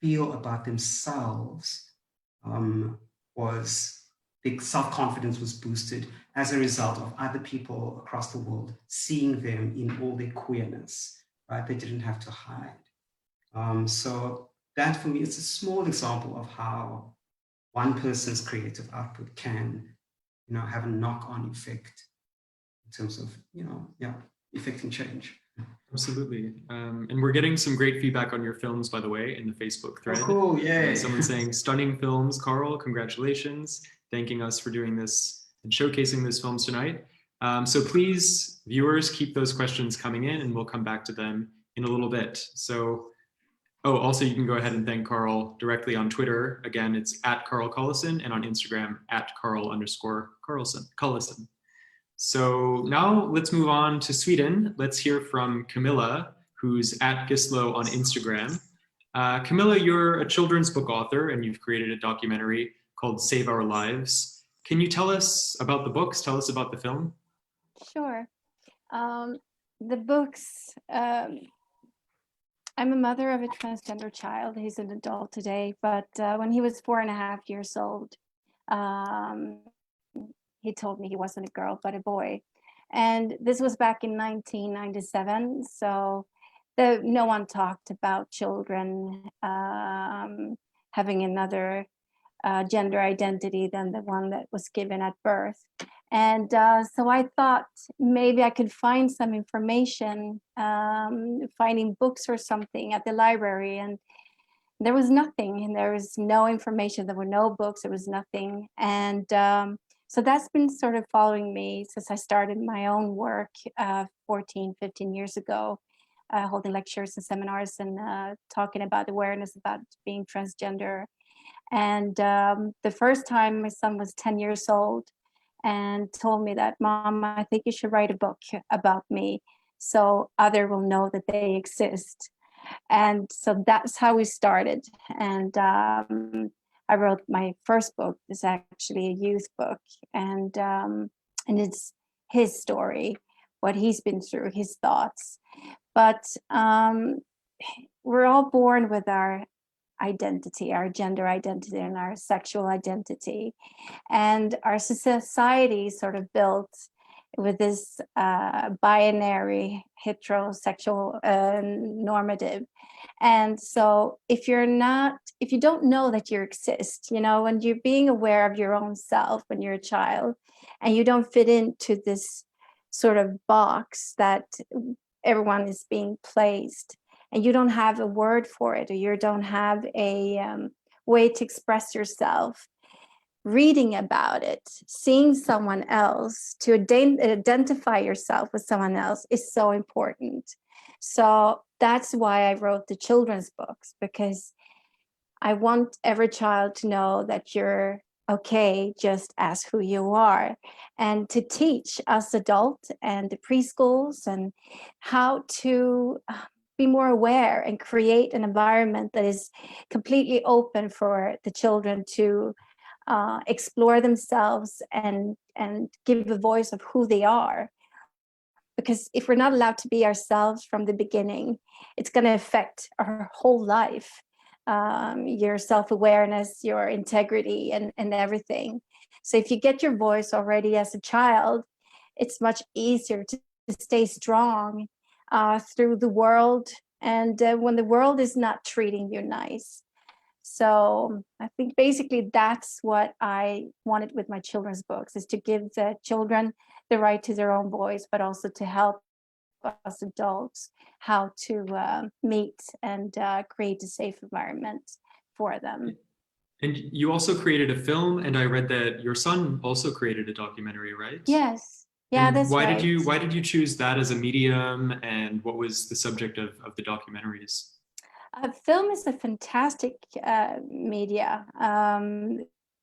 feel about themselves, was big self-confidence was boosted as a result of other people across the world seeing them in all their queerness, right? They didn't have to hide. So that for me is a small example of how one person's creative output can, have a knock-on effect in terms of, effecting change. Absolutely. And we're getting some great feedback on your films, by the way, in the Facebook thread. Oh, cool, yay. Someone's saying, stunning films, Carl, congratulations. Thanking us for doing this and showcasing those films tonight. So please, viewers, keep those questions coming in and we'll come back to them in a little bit. So, also you can go ahead and thank Carl directly on Twitter. Again, it's @CarlCollison, and on Instagram @Carl_Collison. So now let's move on to Sweden. Let's hear from Camilla, who's @Gislo on Instagram. Camilla, you're a children's book author and you've created a documentary called Save Our Lives. Can you tell us about the books? Tell us about the film? Sure. The books, I'm a mother of a transgender child. He's an adult today, but when he was 4.5 years old, he told me he wasn't a girl, but a boy. And this was back in 1997. So no one talked about children having another gender identity than the one that was given at birth. And so I thought maybe I could find some information, finding books or something at the library. And there was nothing, and there was no information. There were no books, there was nothing. And so that's been sort of following me since I started my own work 14, 15 years ago, holding lectures and seminars and talking about awareness about being transgender. And the first time my son was 10 years old and told me that, Mom, I think you should write a book about me so others will know that they exist. And so that's how we started. And I wrote my first book. It's actually a youth book, and it's his story, what he's been through, his thoughts. But we're all born with our identity, our gender identity, and our sexual identity, and our society sort of built with this binary heterosexual normative. And so if you don't know that you exist, when you're being aware of your own self when you're a child and you don't fit into this sort of box that everyone is being placed, and you don't have a word for it, or you don't have a way to express yourself, reading about it, seeing someone else, to identify yourself with someone else is so important. So that's why I wrote the children's books, because I want every child to know that you're okay, just ask who you are, and to teach us adults and the preschools and how to be more aware and create an environment that is completely open for the children to explore themselves and give a voice of who they are. Because if we're not allowed to be ourselves from the beginning, it's going to affect our whole life, your self-awareness, your integrity, and everything. So if you get your voice already as a child, it's much easier to stay strong through the world, and when the world is not treating you nice. So I think basically that's what I wanted with my children's books, is to give the children the right to their own voice, but also to help us adults how to meet and create a safe environment for them. And you also created a film, and I read that your son also created a documentary, right? Yes. Yeah, and that's why right. why did you choose that as a medium, and what was the subject of the documentaries? Film is a fantastic media.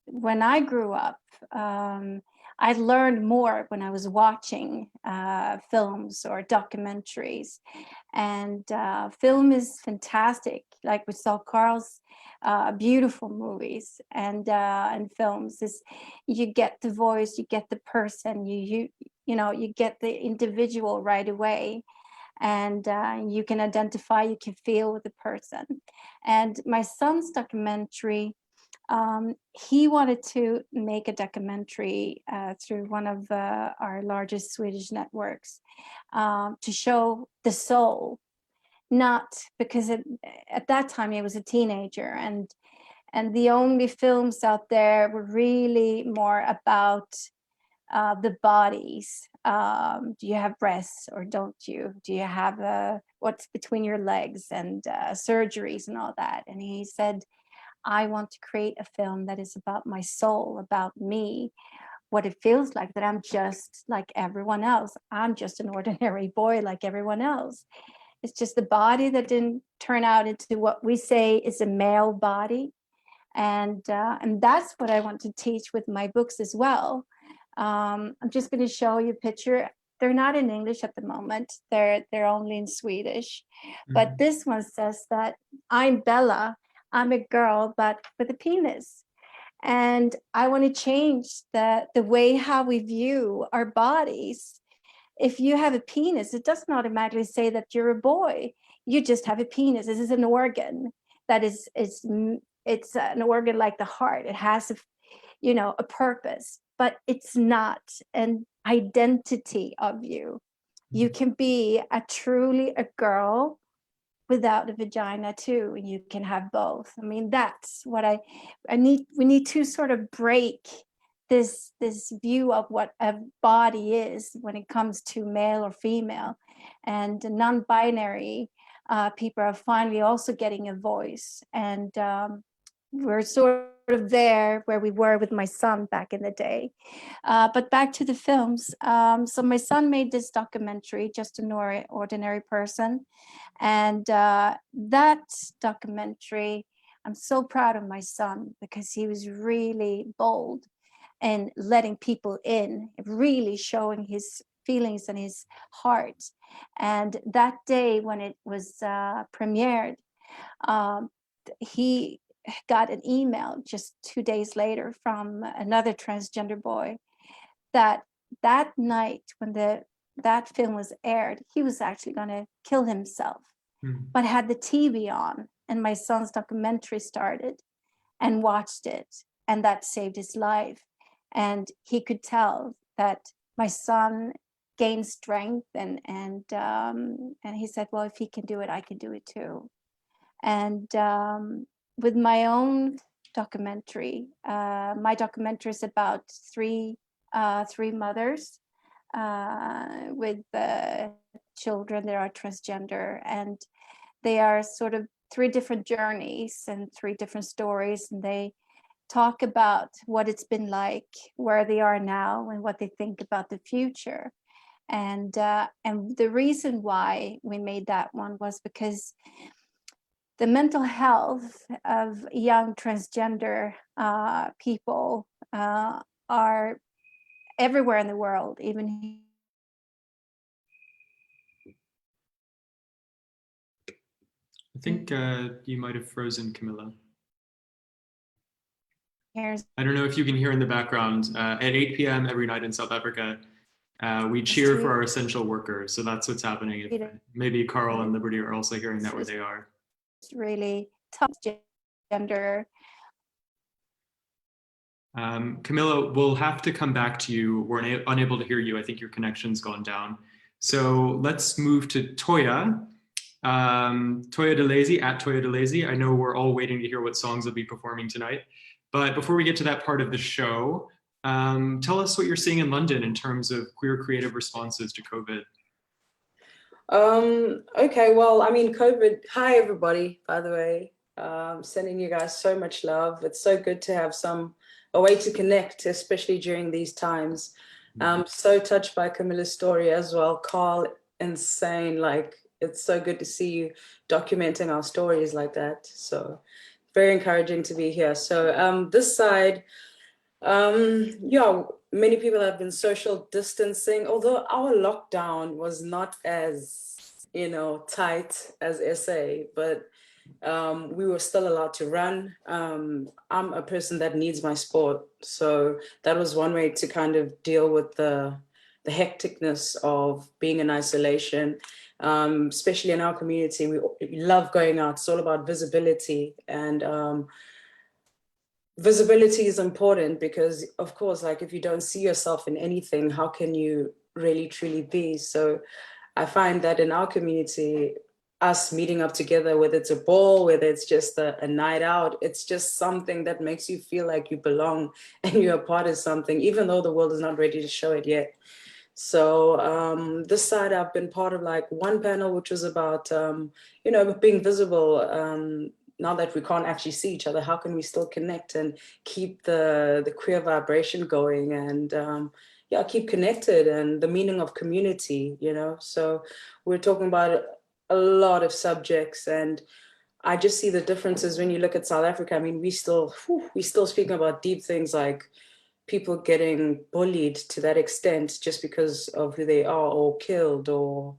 When I grew up, I learned more when I was watching films or documentaries. And film is fantastic. Like we saw Carl's beautiful movies and films. You get the voice, you get the person, you get the individual right away. And you can identify, you can feel with the person. And my son's documentary, he wanted to make a documentary through one of our largest Swedish networks to show the soul, not because at that time he was a teenager, and the only films out there were really more about the bodies. Do you have breasts or don't you? Do you have what's between your legs, and surgeries and all that? And he said, I want to create a film that is about my soul, about me, what it feels like, that I'm just like everyone else. I'm just an ordinary boy like everyone else. It's just the body that didn't turn out into what we say is a male body. And that's what I want to teach with my books as well. I'm just going to show you a picture. They're not in English at the moment. They're only in Swedish. Mm-hmm. But this one says that I'm Bella. I'm a girl, but with a penis. And I want to change the way how we view our bodies. If you have a penis, it doesn't automatically say that you're a boy. You just have a penis. This is an organ that it's an organ like the heart. It has a purpose, but it's not an identity of you. You can be truly a girl without a vagina too, and you can have both. I mean, that's what I need. We need to sort of break this view of what a body is when it comes to male or female, and non-binary people are finally also getting a voice, and we're sort of there where we were with my son back in the day. But back to the films. So my son made this documentary, Just an Ordinary Person. And that documentary, I'm so proud of my son because he was really bold in letting people in, really showing his feelings and his heart. And that day when it was premiered, he got an email just 2 days later from another transgender boy that night when that film was aired, he was actually going to kill himself, but had the TV on, and my son's documentary started and watched it, and that saved his life. And he could tell that my son gained strength, and he said, well, if he can do it, I can do it too. And with my own documentary, my documentary is about three mothers with children that are transgender, and they are sort of 3 different journeys and 3 different stories, and they talk about what it's been like, where they are now, and what they think about the future. And the reason why we made that one was because the mental health of young transgender people are everywhere in the world, even I think you might have frozen, Camilla. here. I don't know if you can hear in the background. At 8 p.m. every night in South Africa, we cheer for our essential workers. So that's what's happening. Maybe Carl and Liberty are also hearing that where they are. It's really tough gender. Camilla, we'll have to come back to you. We're unable to hear you. I think your connection's gone down. So let's move to Toya. Toya DeLazy, at Toya DeLazy. I know we're all waiting to hear what songs will be performing tonight. But before we get to that part of the show, tell us what you're seeing in London in terms of queer creative responses to COVID. Okay, well, I mean, COVID, hi everybody, by the way. Sending you guys so much love. It's so good to have a way to connect, especially during these times. So touched by Camilla's story as well. Carl, insane, like, it's so good to see you documenting our stories like that. So very encouraging to be here. So this side, yeah, many people have been social distancing, although our lockdown was not as, tight as SA, but we were still allowed to run. I'm a person that needs my sport. So that was one way to kind of deal with the hecticness of being in isolation. Especially in our community, we love going out. It's all about visibility, and visibility is important because, of course, like if you don't see yourself in anything, how can you really truly be? So I find that in our community, us meeting up together, whether it's a ball, whether it's just a night out, it's just something that makes you feel like you belong and you're a part of something, even though the world is not ready to show it yet. So this side, I've been part of like one panel, which was about, being visible. Now that we can't actually see each other, how can we still connect and keep the queer vibration going and keep connected, and the meaning of community, So we're talking about a lot of subjects, and I just see the differences when you look at South Africa. I mean, we still speaking about deep things like people getting bullied to that extent just because of who they are, or killed, or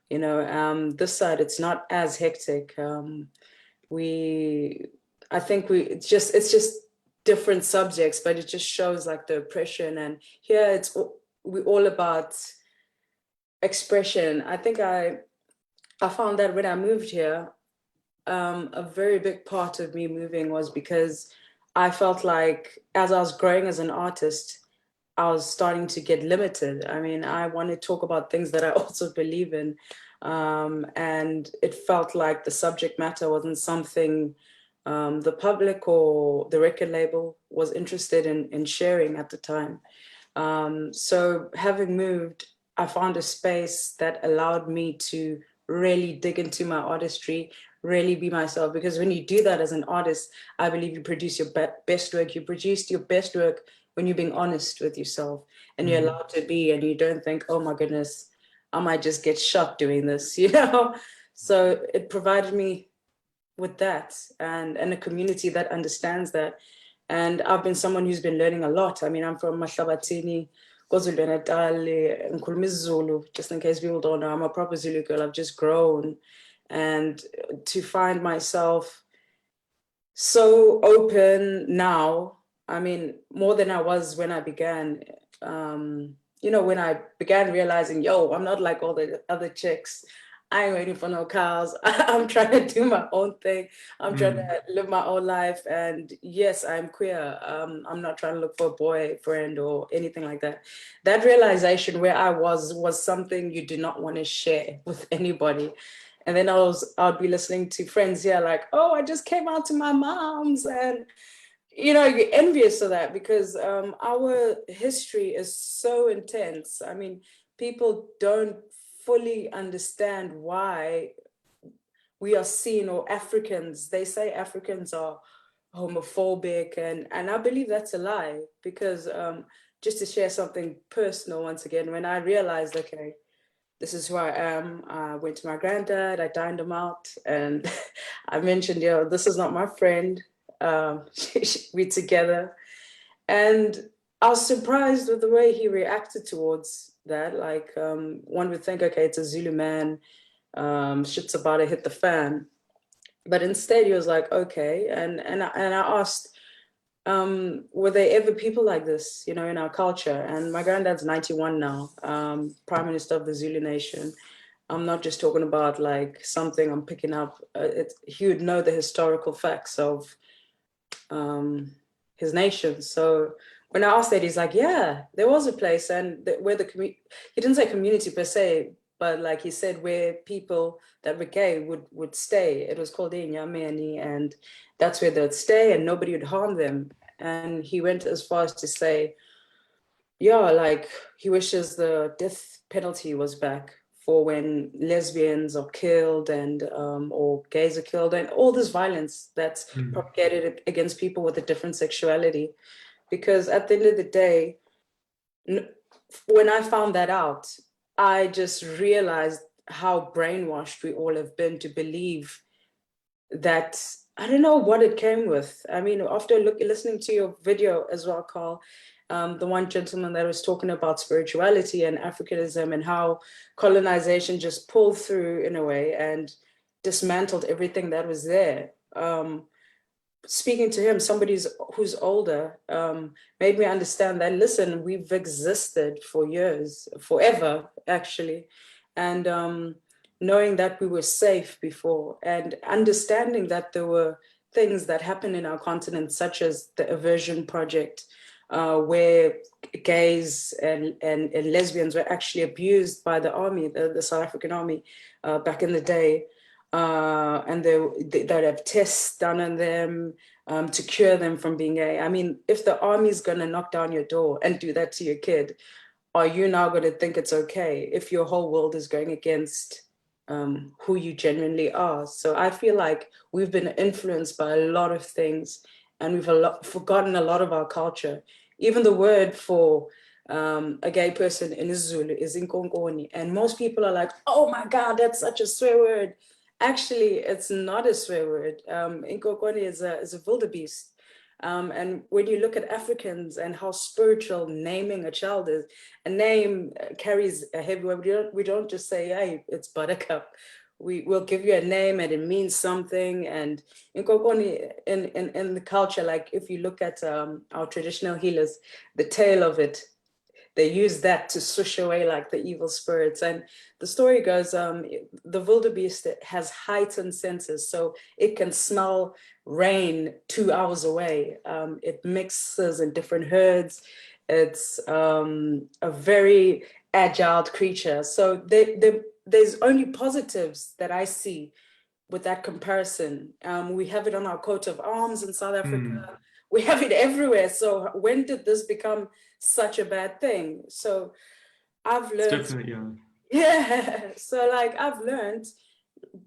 this side it's not as hectic. It's just different subjects, but it just shows like the oppression. And here we're all about expression. I think I found that when I moved here, a very big part of me moving was because I felt like as I was growing as an artist, I was starting to get limited. I mean, I want to talk about things that I also believe in. And it felt like the subject matter wasn't something the public or the record label was interested in sharing at the time. So having moved, I found a space that allowed me to really dig into my artistry, really be myself. Because when you do that as an artist, I believe you produce your best work. You produce your best work when you're being honest with yourself and you're allowed to be, and you don't think, oh my goodness, I might just get shot doing this, So it provided me with that and a community that understands that. And I've been someone who's been learning a lot. I mean, I'm from Mahlabathini, KwaZulu-Natal, ngikhuluma isiZulu, just in case people don't know. I'm a proper Zulu girl. I've just grown. And to find myself so open now, I mean, more than I was when I began, when I began realizing, I'm not like all the other chicks. I ain't waiting for no cows. I'm trying to do my own thing. I'm trying to live my own life. And yes, I'm queer. I'm not trying to look for a boyfriend or anything like that. That realization where I was something you do not want to share with anybody. And then I'd be listening to friends here like, oh, I just came out to my mom's. And, you're envious of that because our history is so intense. I mean, people don't fully understand why we are seen, or Africans, they say Africans are homophobic. And I believe that's a lie because just to share something personal once again, when I realized, okay, this is who I am. I went to my granddad, I dined him out, and I mentioned, this is not my friend. We're together. And I was surprised with the way he reacted towards that. Like, one would think, okay, it's a Zulu man, shit's about to hit the fan. But instead he was like, okay. And I asked, were there ever people like this, you know, in our culture? And my granddad's 91 now, Prime Minister of the Zulu Nation. I'm not just talking about like something I'm picking up. He would know the historical facts of his nation. So when I asked that, he's like, yeah, there was a place, and where he didn't say community per se, but like he said, where people that were gay would stay. It was called Inyameni, and that's where they'd stay and nobody would harm them. And he went as far as to say, yeah, like he wishes the death penalty was back for when lesbians are killed and or gays are killed, and all this violence that's propagated against people with a different sexuality. Because at the end of the day, when I found that out, I just realized how brainwashed we all have been to believe that, I don't know what it came with. I mean, after listening to your video as well, Carl, the one gentleman that was talking about spirituality and Africanism and how colonization just pulled through in a way and dismantled everything that was there. Speaking to him, somebody who's older, made me understand that, listen, we've existed for years, forever, actually. And knowing that we were safe before, and understanding that there were things that happened in our continent, such as the Aversion Project, where gays and lesbians were actually abused by the army, the South African army, back in the day. And they'd have tests done on them to cure them from being gay. I mean, if the army's gonna knock down your door and do that to your kid, are you now gonna think it's okay if your whole world is going against who you genuinely are? So I feel like we've been influenced by a lot of things, and we've forgotten a lot of our culture. Even the word for a gay person in Zulu is Inkonkoni, and most people are like, oh my God, that's such a swear word. Actually, it's not a swear word. Inkokoni is a wildebeest. And when you look at Africans and how spiritual naming a child is, a name carries a heavy weight. We don't just say, hey, it's Buttercup. We'll give you a name and it means something. And Inkokoni in the culture, like if you look at our traditional healers, the tail of it, they use that to swish away like the evil spirits. And the story goes, the wildebeest has heightened senses, so it can smell rain 2 hours away. It mixes in different herds. It's a very agile creature. So there's only positives that I see with that comparison. We have it on our coat of arms in South Africa. We have it everywhere. So when did this become such a bad thing? So I've learned, so like I've learned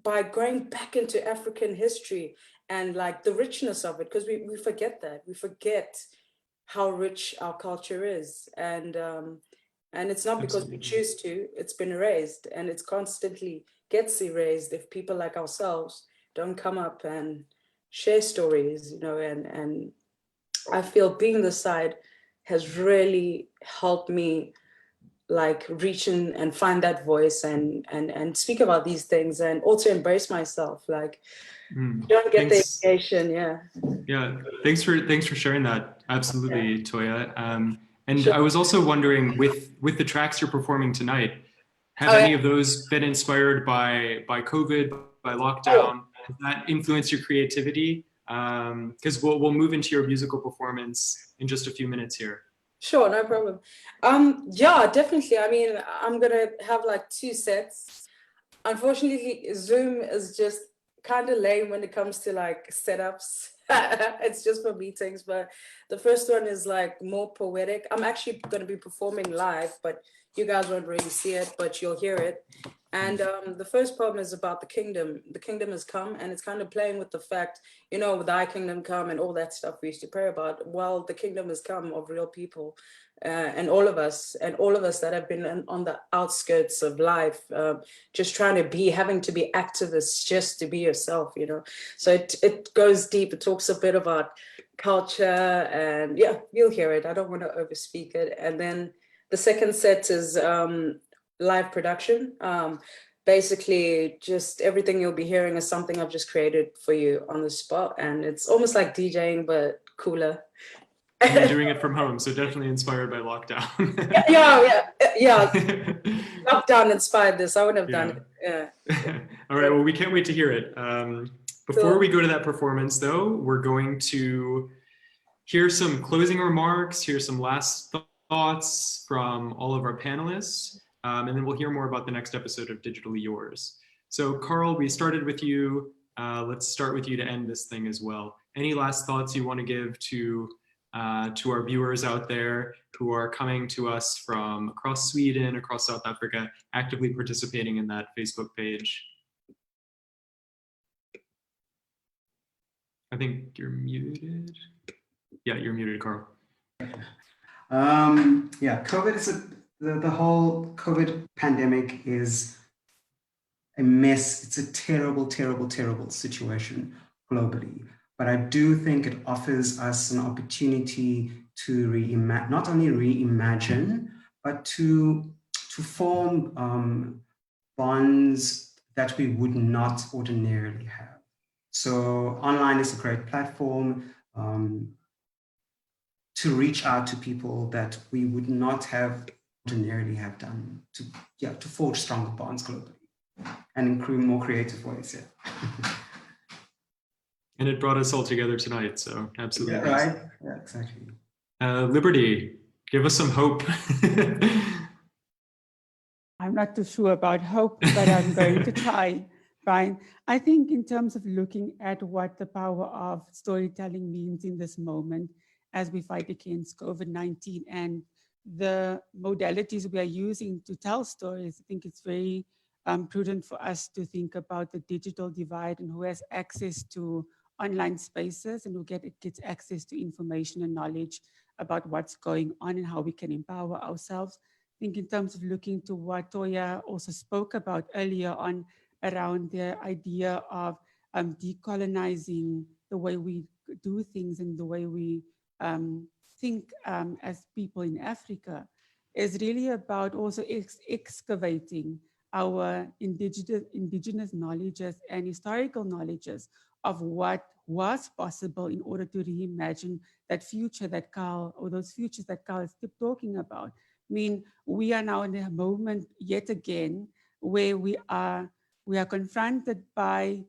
by going back into African history and like the richness of it, because we forget that. We forget how rich our culture is. And it's not because we choose to, it's been erased, and it's constantly gets erased if people like ourselves don't come up and share stories, you know. And I feel being this side has really helped me like reach in and find that voice and speak about these things, and also embrace myself. Like don't get the education. Yeah, thanks for sharing that. Absolutely, Toya. And I was also wondering, with the tracks you're performing tonight, have any of those been inspired by COVID, by lockdown? Has that influenced your creativity? Because we'll move into your musical performance in just a few minutes here. Sure, no problem. Yeah, definitely. I mean, I'm gonna have like 2 sets. Unfortunately, Zoom is just kind of lame when it comes to like setups. It's just for meetings, but the first one is like more poetic. I'm actually going to be performing live, but you guys won't really see it, but you'll hear it. And the first poem is about the kingdom. The kingdom has come, and it's kind of playing with the fact, you know, thy kingdom come and all that stuff we used to pray about. Well, the kingdom has come of real people, and all of us that have been on the outskirts of life, just having to be activists just to be yourself, you know. So it goes deep. It talks a bit about culture, and yeah, you'll hear it. I don't want to overspeak it. And then the second set is live production. Basically, just everything you'll be hearing is something I've just created for you on the spot, and it's almost like DJing but cooler. And you're doing it from home, so definitely inspired by lockdown. yeah. Lockdown inspired this. I wouldn't have done it. Yeah. All right. Well, we can't wait to hear it. Before we go to that performance, though, we're going to hear some closing remarks, hear some last thoughts from all of our panelists, and then we'll hear more about the next episode of Digitally Yours. So, Carl, we started with you. Let's start with you to end this thing as well. Any last thoughts you want to give to our viewers out there who are coming to us from across Sweden, across South Africa, actively participating in that Facebook page? I think you're muted. Yeah, you're muted, Carl. Yeah, COVID is the whole COVID pandemic is a mess. It's a terrible, terrible, terrible situation globally. But I do think it offers us an opportunity to not only reimagine, but to form bonds that we would not ordinarily have. So online is a great platform to reach out to people that we would not have ordinarily have done, to forge stronger bonds globally and include more creative ways. Yeah. And it brought us all together tonight, so absolutely. Yeah, right? Yeah, exactly. Liberty, give us some hope. I'm not too sure about hope, but I'm going to try, Brian. I think in terms of looking at what the power of storytelling means in this moment as we fight against COVID-19 and the modalities we are using to tell stories, I think it's very prudent for us to think about the digital divide and who has access to online spaces and who gets access to information and knowledge about what's going on and how we can empower ourselves. I think in terms of looking to what Toya also spoke about earlier on around the idea of decolonizing the way we do things and the way we think as people in Africa is really about also excavating our indigenous knowledges and historical knowledges of what was possible in order to reimagine that future that Carl, or those futures that Carl is still talking about. I mean, we are now in a moment yet again where we are confronted by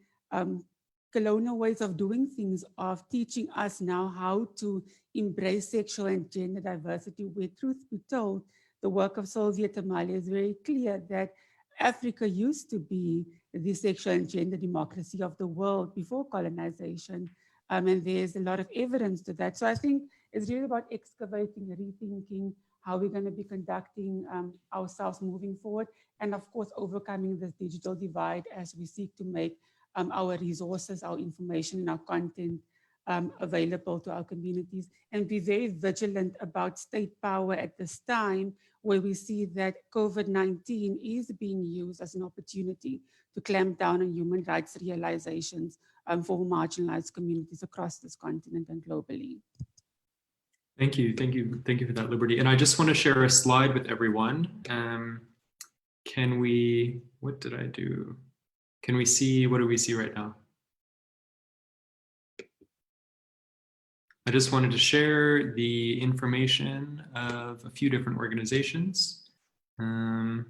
colonial ways of doing things, of teaching us now how to embrace sexual and gender diversity, where truth be told, the work of Sylvia Tamale is very clear that Africa used to be the sexual and gender democracy of the world before colonization. And there's a lot of evidence to that. So I think it's really about excavating, rethinking how we're going to be conducting ourselves moving forward. And of course, overcoming this digital divide as we seek to make our resources, our information, and our content available to our communities, and be very vigilant about state power at this time where we see that COVID-19 is being used as an opportunity to clamp down on human rights realizations for marginalized communities across this continent and globally. Thank you for that, Liberty. And I just want to share a slide with everyone. What did I do? Can we see, what do we see right now? I just wanted to share the information of a few different organizations. You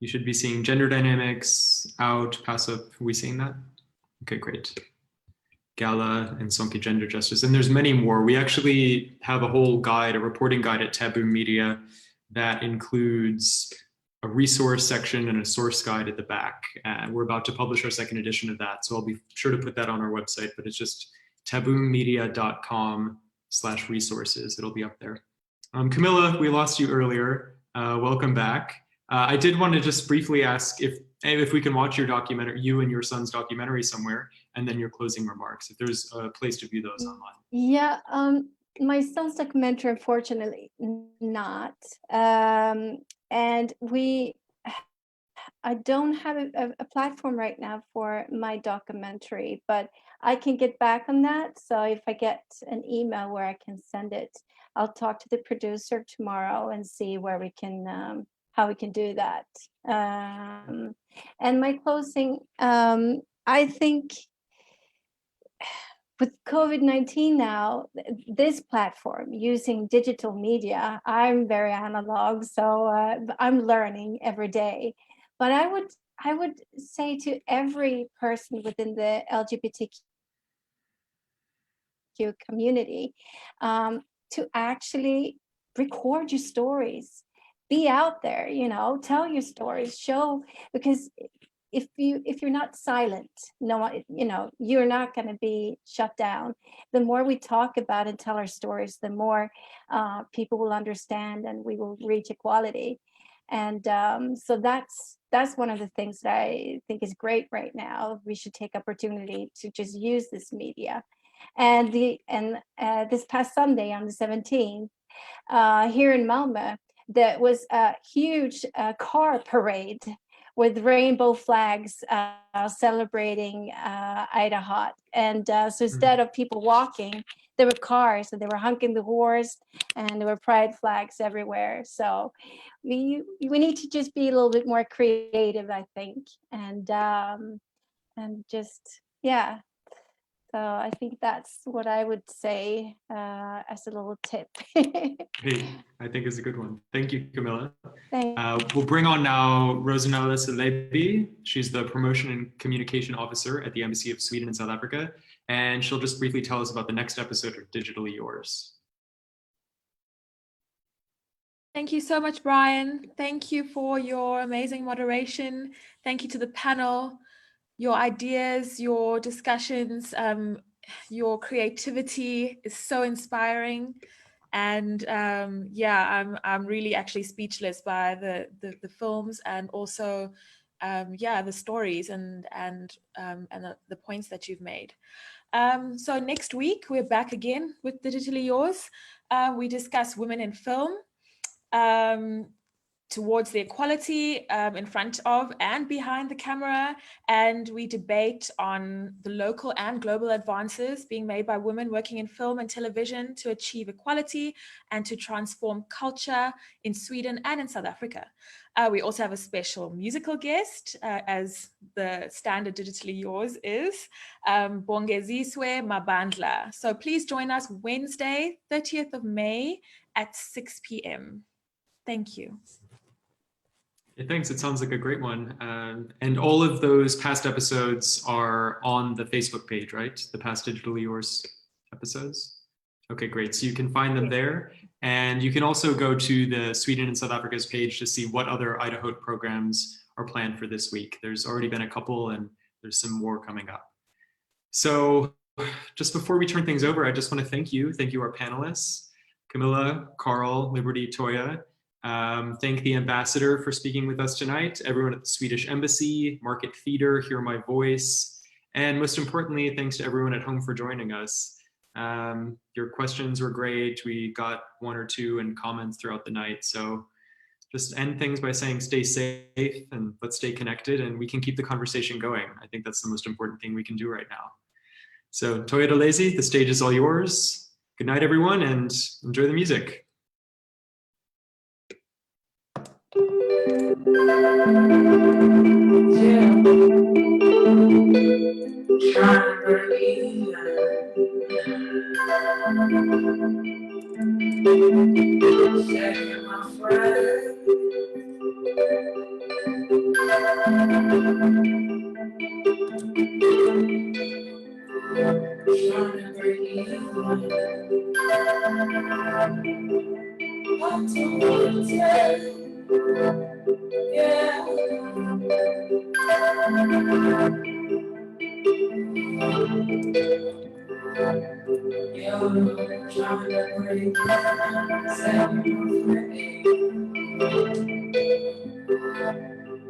should be seeing Gender Dynamics, Out, Pass Up. Are we seeing that? Okay, great. Gala and Sonke Gender Justice. And there's many more. We actually have a whole guide, a reporting guide at Taboom Media that includes a resource section and a source guide at the back. We're about to publish our second edition of that, so I'll be sure to put that on our website, but it's just taboommedia.com/resources. It'll be up there. Camilla, we lost you earlier. Welcome back. I did want to just briefly ask if we can watch your documentary, you and your son's documentary somewhere, and then your closing remarks, if there's a place to view those online. Yeah, my son's documentary, unfortunately not. And we I don't have a platform right now for my documentary, but I can get back on that. So if I get an email where I can send it, I'll talk to the producer tomorrow and see where we can, how we can do that. And my closing, I think with COVID-19 now, this platform using digital media, I'm very analog, so I'm learning every day. But I would say to every person within the LGBTQ community to actually record your stories, be out there, tell your stories, show, because if you're not silent, you're not going to be shut down. The more we talk about and tell our stories, the more people will understand, and we will reach equality. And so that's one of the things that I think is great right now. We should take opportunity to just use this media. And this past Sunday on the 17th, here in Malmö, there was a huge car parade with rainbow flags celebrating Ida Hot. And so instead of people walking, there were cars, and they were honking the horse, and there were pride flags everywhere. So we need to just be a little bit more creative, I think, and just, yeah. So I think that's what I would say as a little tip. Hey, I think is a good one. Thank you, Camilla. Thanks. We'll bring on now Rosanella Salebi. She's the Promotion and Communication Officer at the Embassy of Sweden in South Africa, and she'll just briefly tell us about the next episode of Digitally Yours. Thank you so much, Brian. Thank you for your amazing moderation. Thank you to the panel. Your ideas, your discussions, your creativity is so inspiring. And yeah, I'm really actually speechless by the films, and also yeah, the stories and the points that you've made. So next week we're back again with Digitally Yours. We discuss women in film, towards the equality in front of and behind the camera, and we debate on the local and global advances being made by women working in film and television to achieve equality and to transform culture in Sweden and in South Africa. We also have a special musical guest, as the standard Digitally Yours is, Bongeziswe Mabandla. So please join us Wednesday, 30th of May at 6 p.m. Thank you. Yeah, thanks. It sounds like a great one. And all of those past episodes are on the Facebook page, right? The past Digitally Yours episodes. Okay, great. So you can find them there. And you can also go to the Sweden and South Africa's page to see what other Idaho programs are planned for this week. There's already been a couple, and there's some more coming up. So just before we turn things over, I just want to thank you. Thank you, our panelists, Camilla, Carl, Liberty, Toya. Thank the ambassador for speaking with us tonight, everyone at the Swedish Embassy, Market Theater, Hear My Voice, and most importantly, thanks to everyone at home for joining us. Your questions were great. We got one or two in comments throughout the night. So just end things by saying stay safe and let's stay connected, and we can keep the conversation going. I think that's the most important thing we can do right now. So Toya Delezi, the stage is all yours. Good night, everyone, and enjoy the music.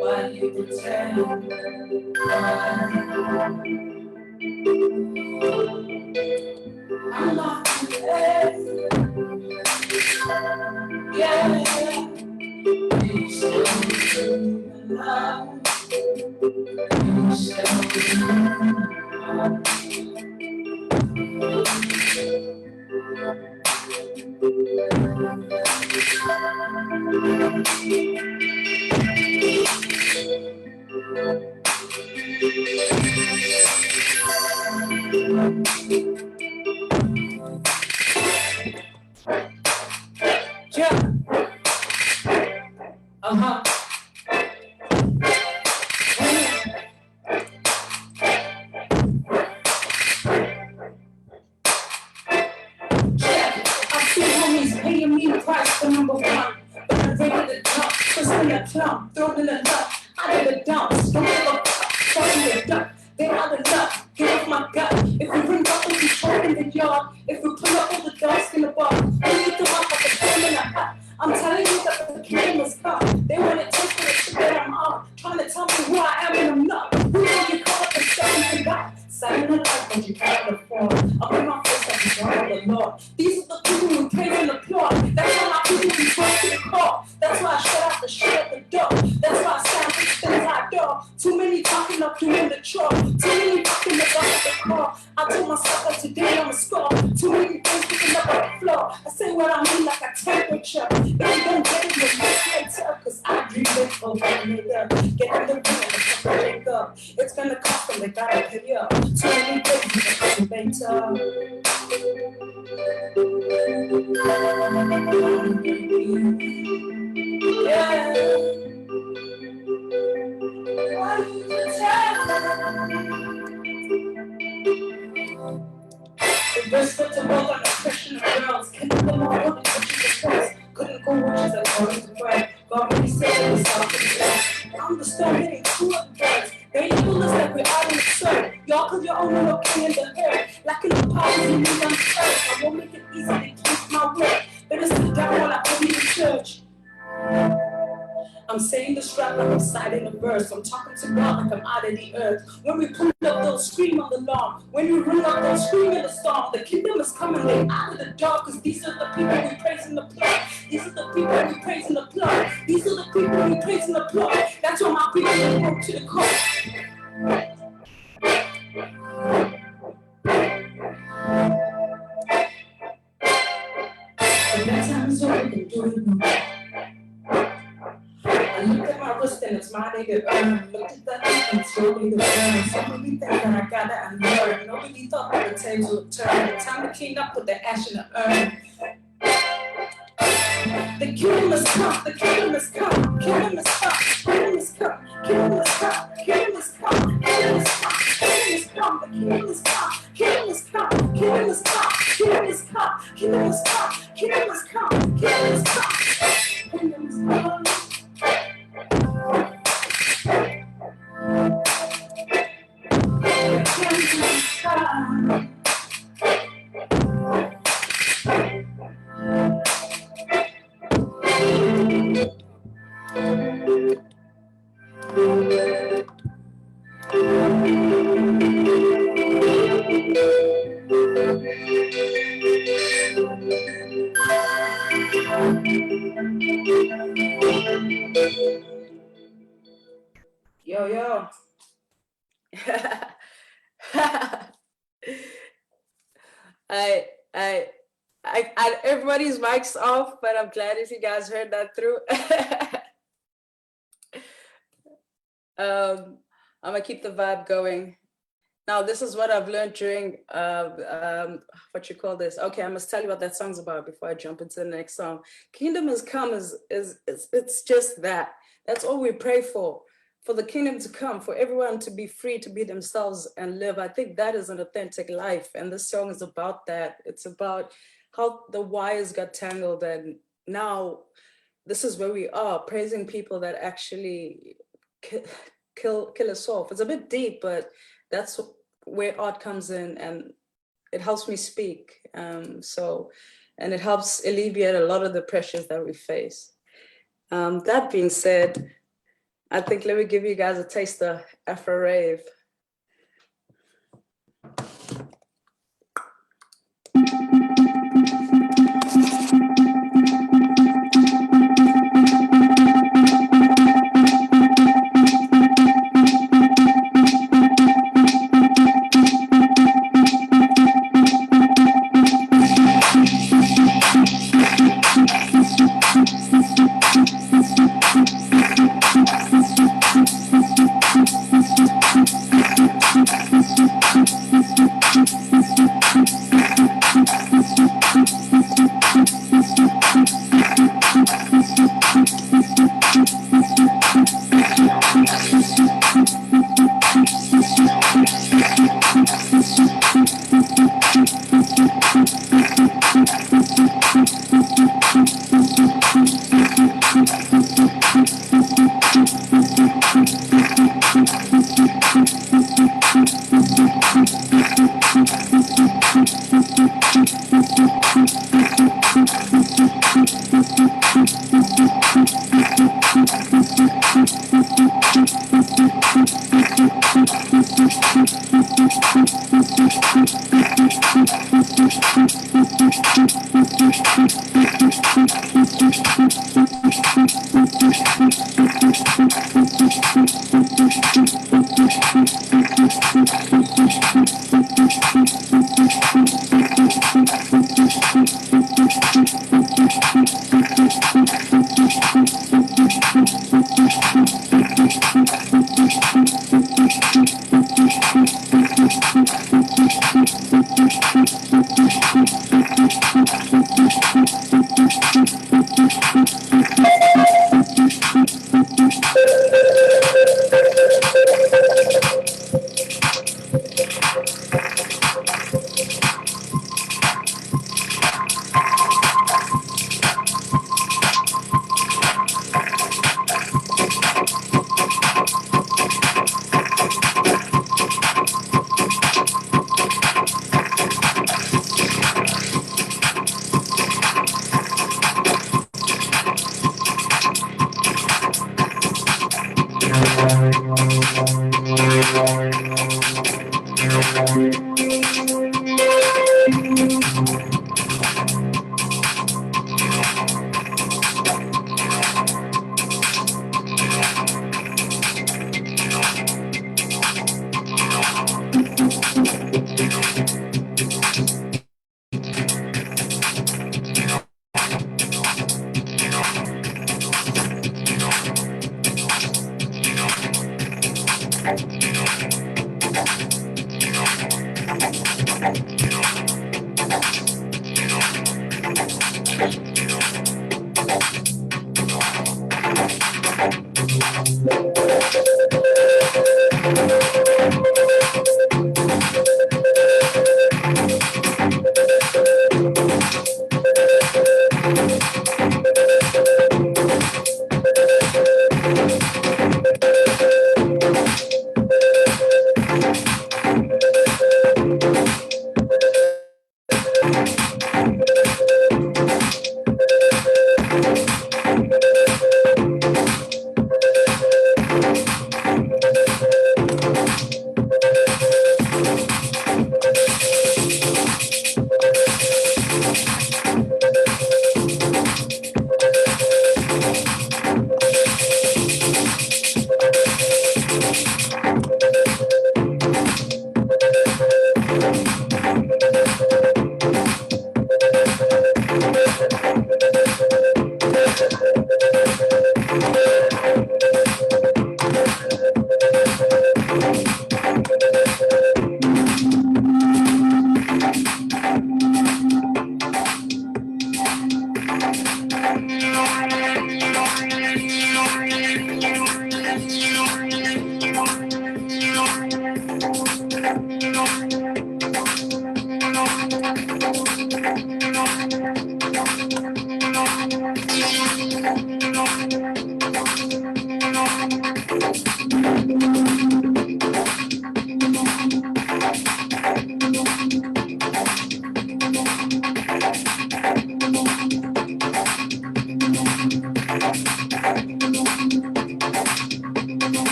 Why you pretend? I'm not today. Yeah, you still love. Yeah. Uh-huh. Paying me the price for number one. But I'm ready to jump, first in the clump, throw in the nut, out of the dumps, don't give a fuck, fuck in the duck, they out of luck, get off my gut. If we bring up the truck in the yard, if we pull up all the dogs in the bar, we need them up like a bomb in a hut. I'm telling you that the kingdom is come. They want to taste for the shit that I'm on, trying to tell me who I am and I'm not. Who will you call up and stuff and that? Silent life when you can't afford. I'll put my face up and down the Lord. These are the people who praise and applaud. That's why my people be close to the call. That's why I shut out the shit at the door. That's why I stand for the things I do. Too many talking up doing the chore. Too many talking about the car. I told myself that today I'm a score. Too many things picking up on the floor. I say what I mean like a temperature. If you don't get it, you'll miss later. Cause I dream big for one later. Get in the room and come wake up. It's gonna cost them, they gotta pay up. Too many things later. Yeah. Why you the best foot to roll on the question of girls. Can't do them all over the first. Couldn't go witches like going to pray. God really said to himself, I'm the stone hitting two of the birds. They label us like we're out in the sun. Y'all cause you're only looking in the earth. Lacking the powers you need on the earth. I won't make it easy to keep my word. Better sit down while I open the church. I'm saying this rap like I'm citing a verse. I'm talking to God like I'm out of the earth. When we pull up, they'll scream on the lawn. When we run up, they'll scream in the storm. The kingdom is coming, they out of the dark. Cause these are the people we praise and applaud. These are the people we praise and applaud. These are the people we praise and applaud. That's why my people go to the court. The next time is over, we can do it more. I looked at my wrist and it's my nigga earn. Looked at that and slowly the burn. So many things that I gotta unlearn. Nobody thought that the tables would turn. The time to clean up with the ash in the urn. The kingdom is come, the kingdom is come, kingdom is come, kingdom is come, kingdom is come, kingdom is come, kingdom is come, kingdom is come, the kingdom is come, kingdom is come, kingdom is come, kingdom is come, kingdom is come, kingdom is come, kingdom is come, kingdom is come. Yo, yo. Everybody's mic's off, but I'm glad if you guys heard that through. I'm gonna keep the vibe going. Now, this is what I've learned during what you call this. Okay, I must tell you what that song's about before I jump into the next song. Kingdom has come is it's just that. That's all we pray for the kingdom to come, for everyone to be free to be themselves and live. I think that is an authentic life, and this song is about that. It's about how the wires got tangled, and now this is where we are, praising people that actually kill us off. It's a bit deep, but that's where art comes in, and it helps me speak. And it helps alleviate a lot of the pressures that we face. That being said, I think let me give you guys a taste of Afro Rave.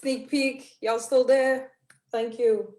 sneak peek. Y'all still there? Thank you.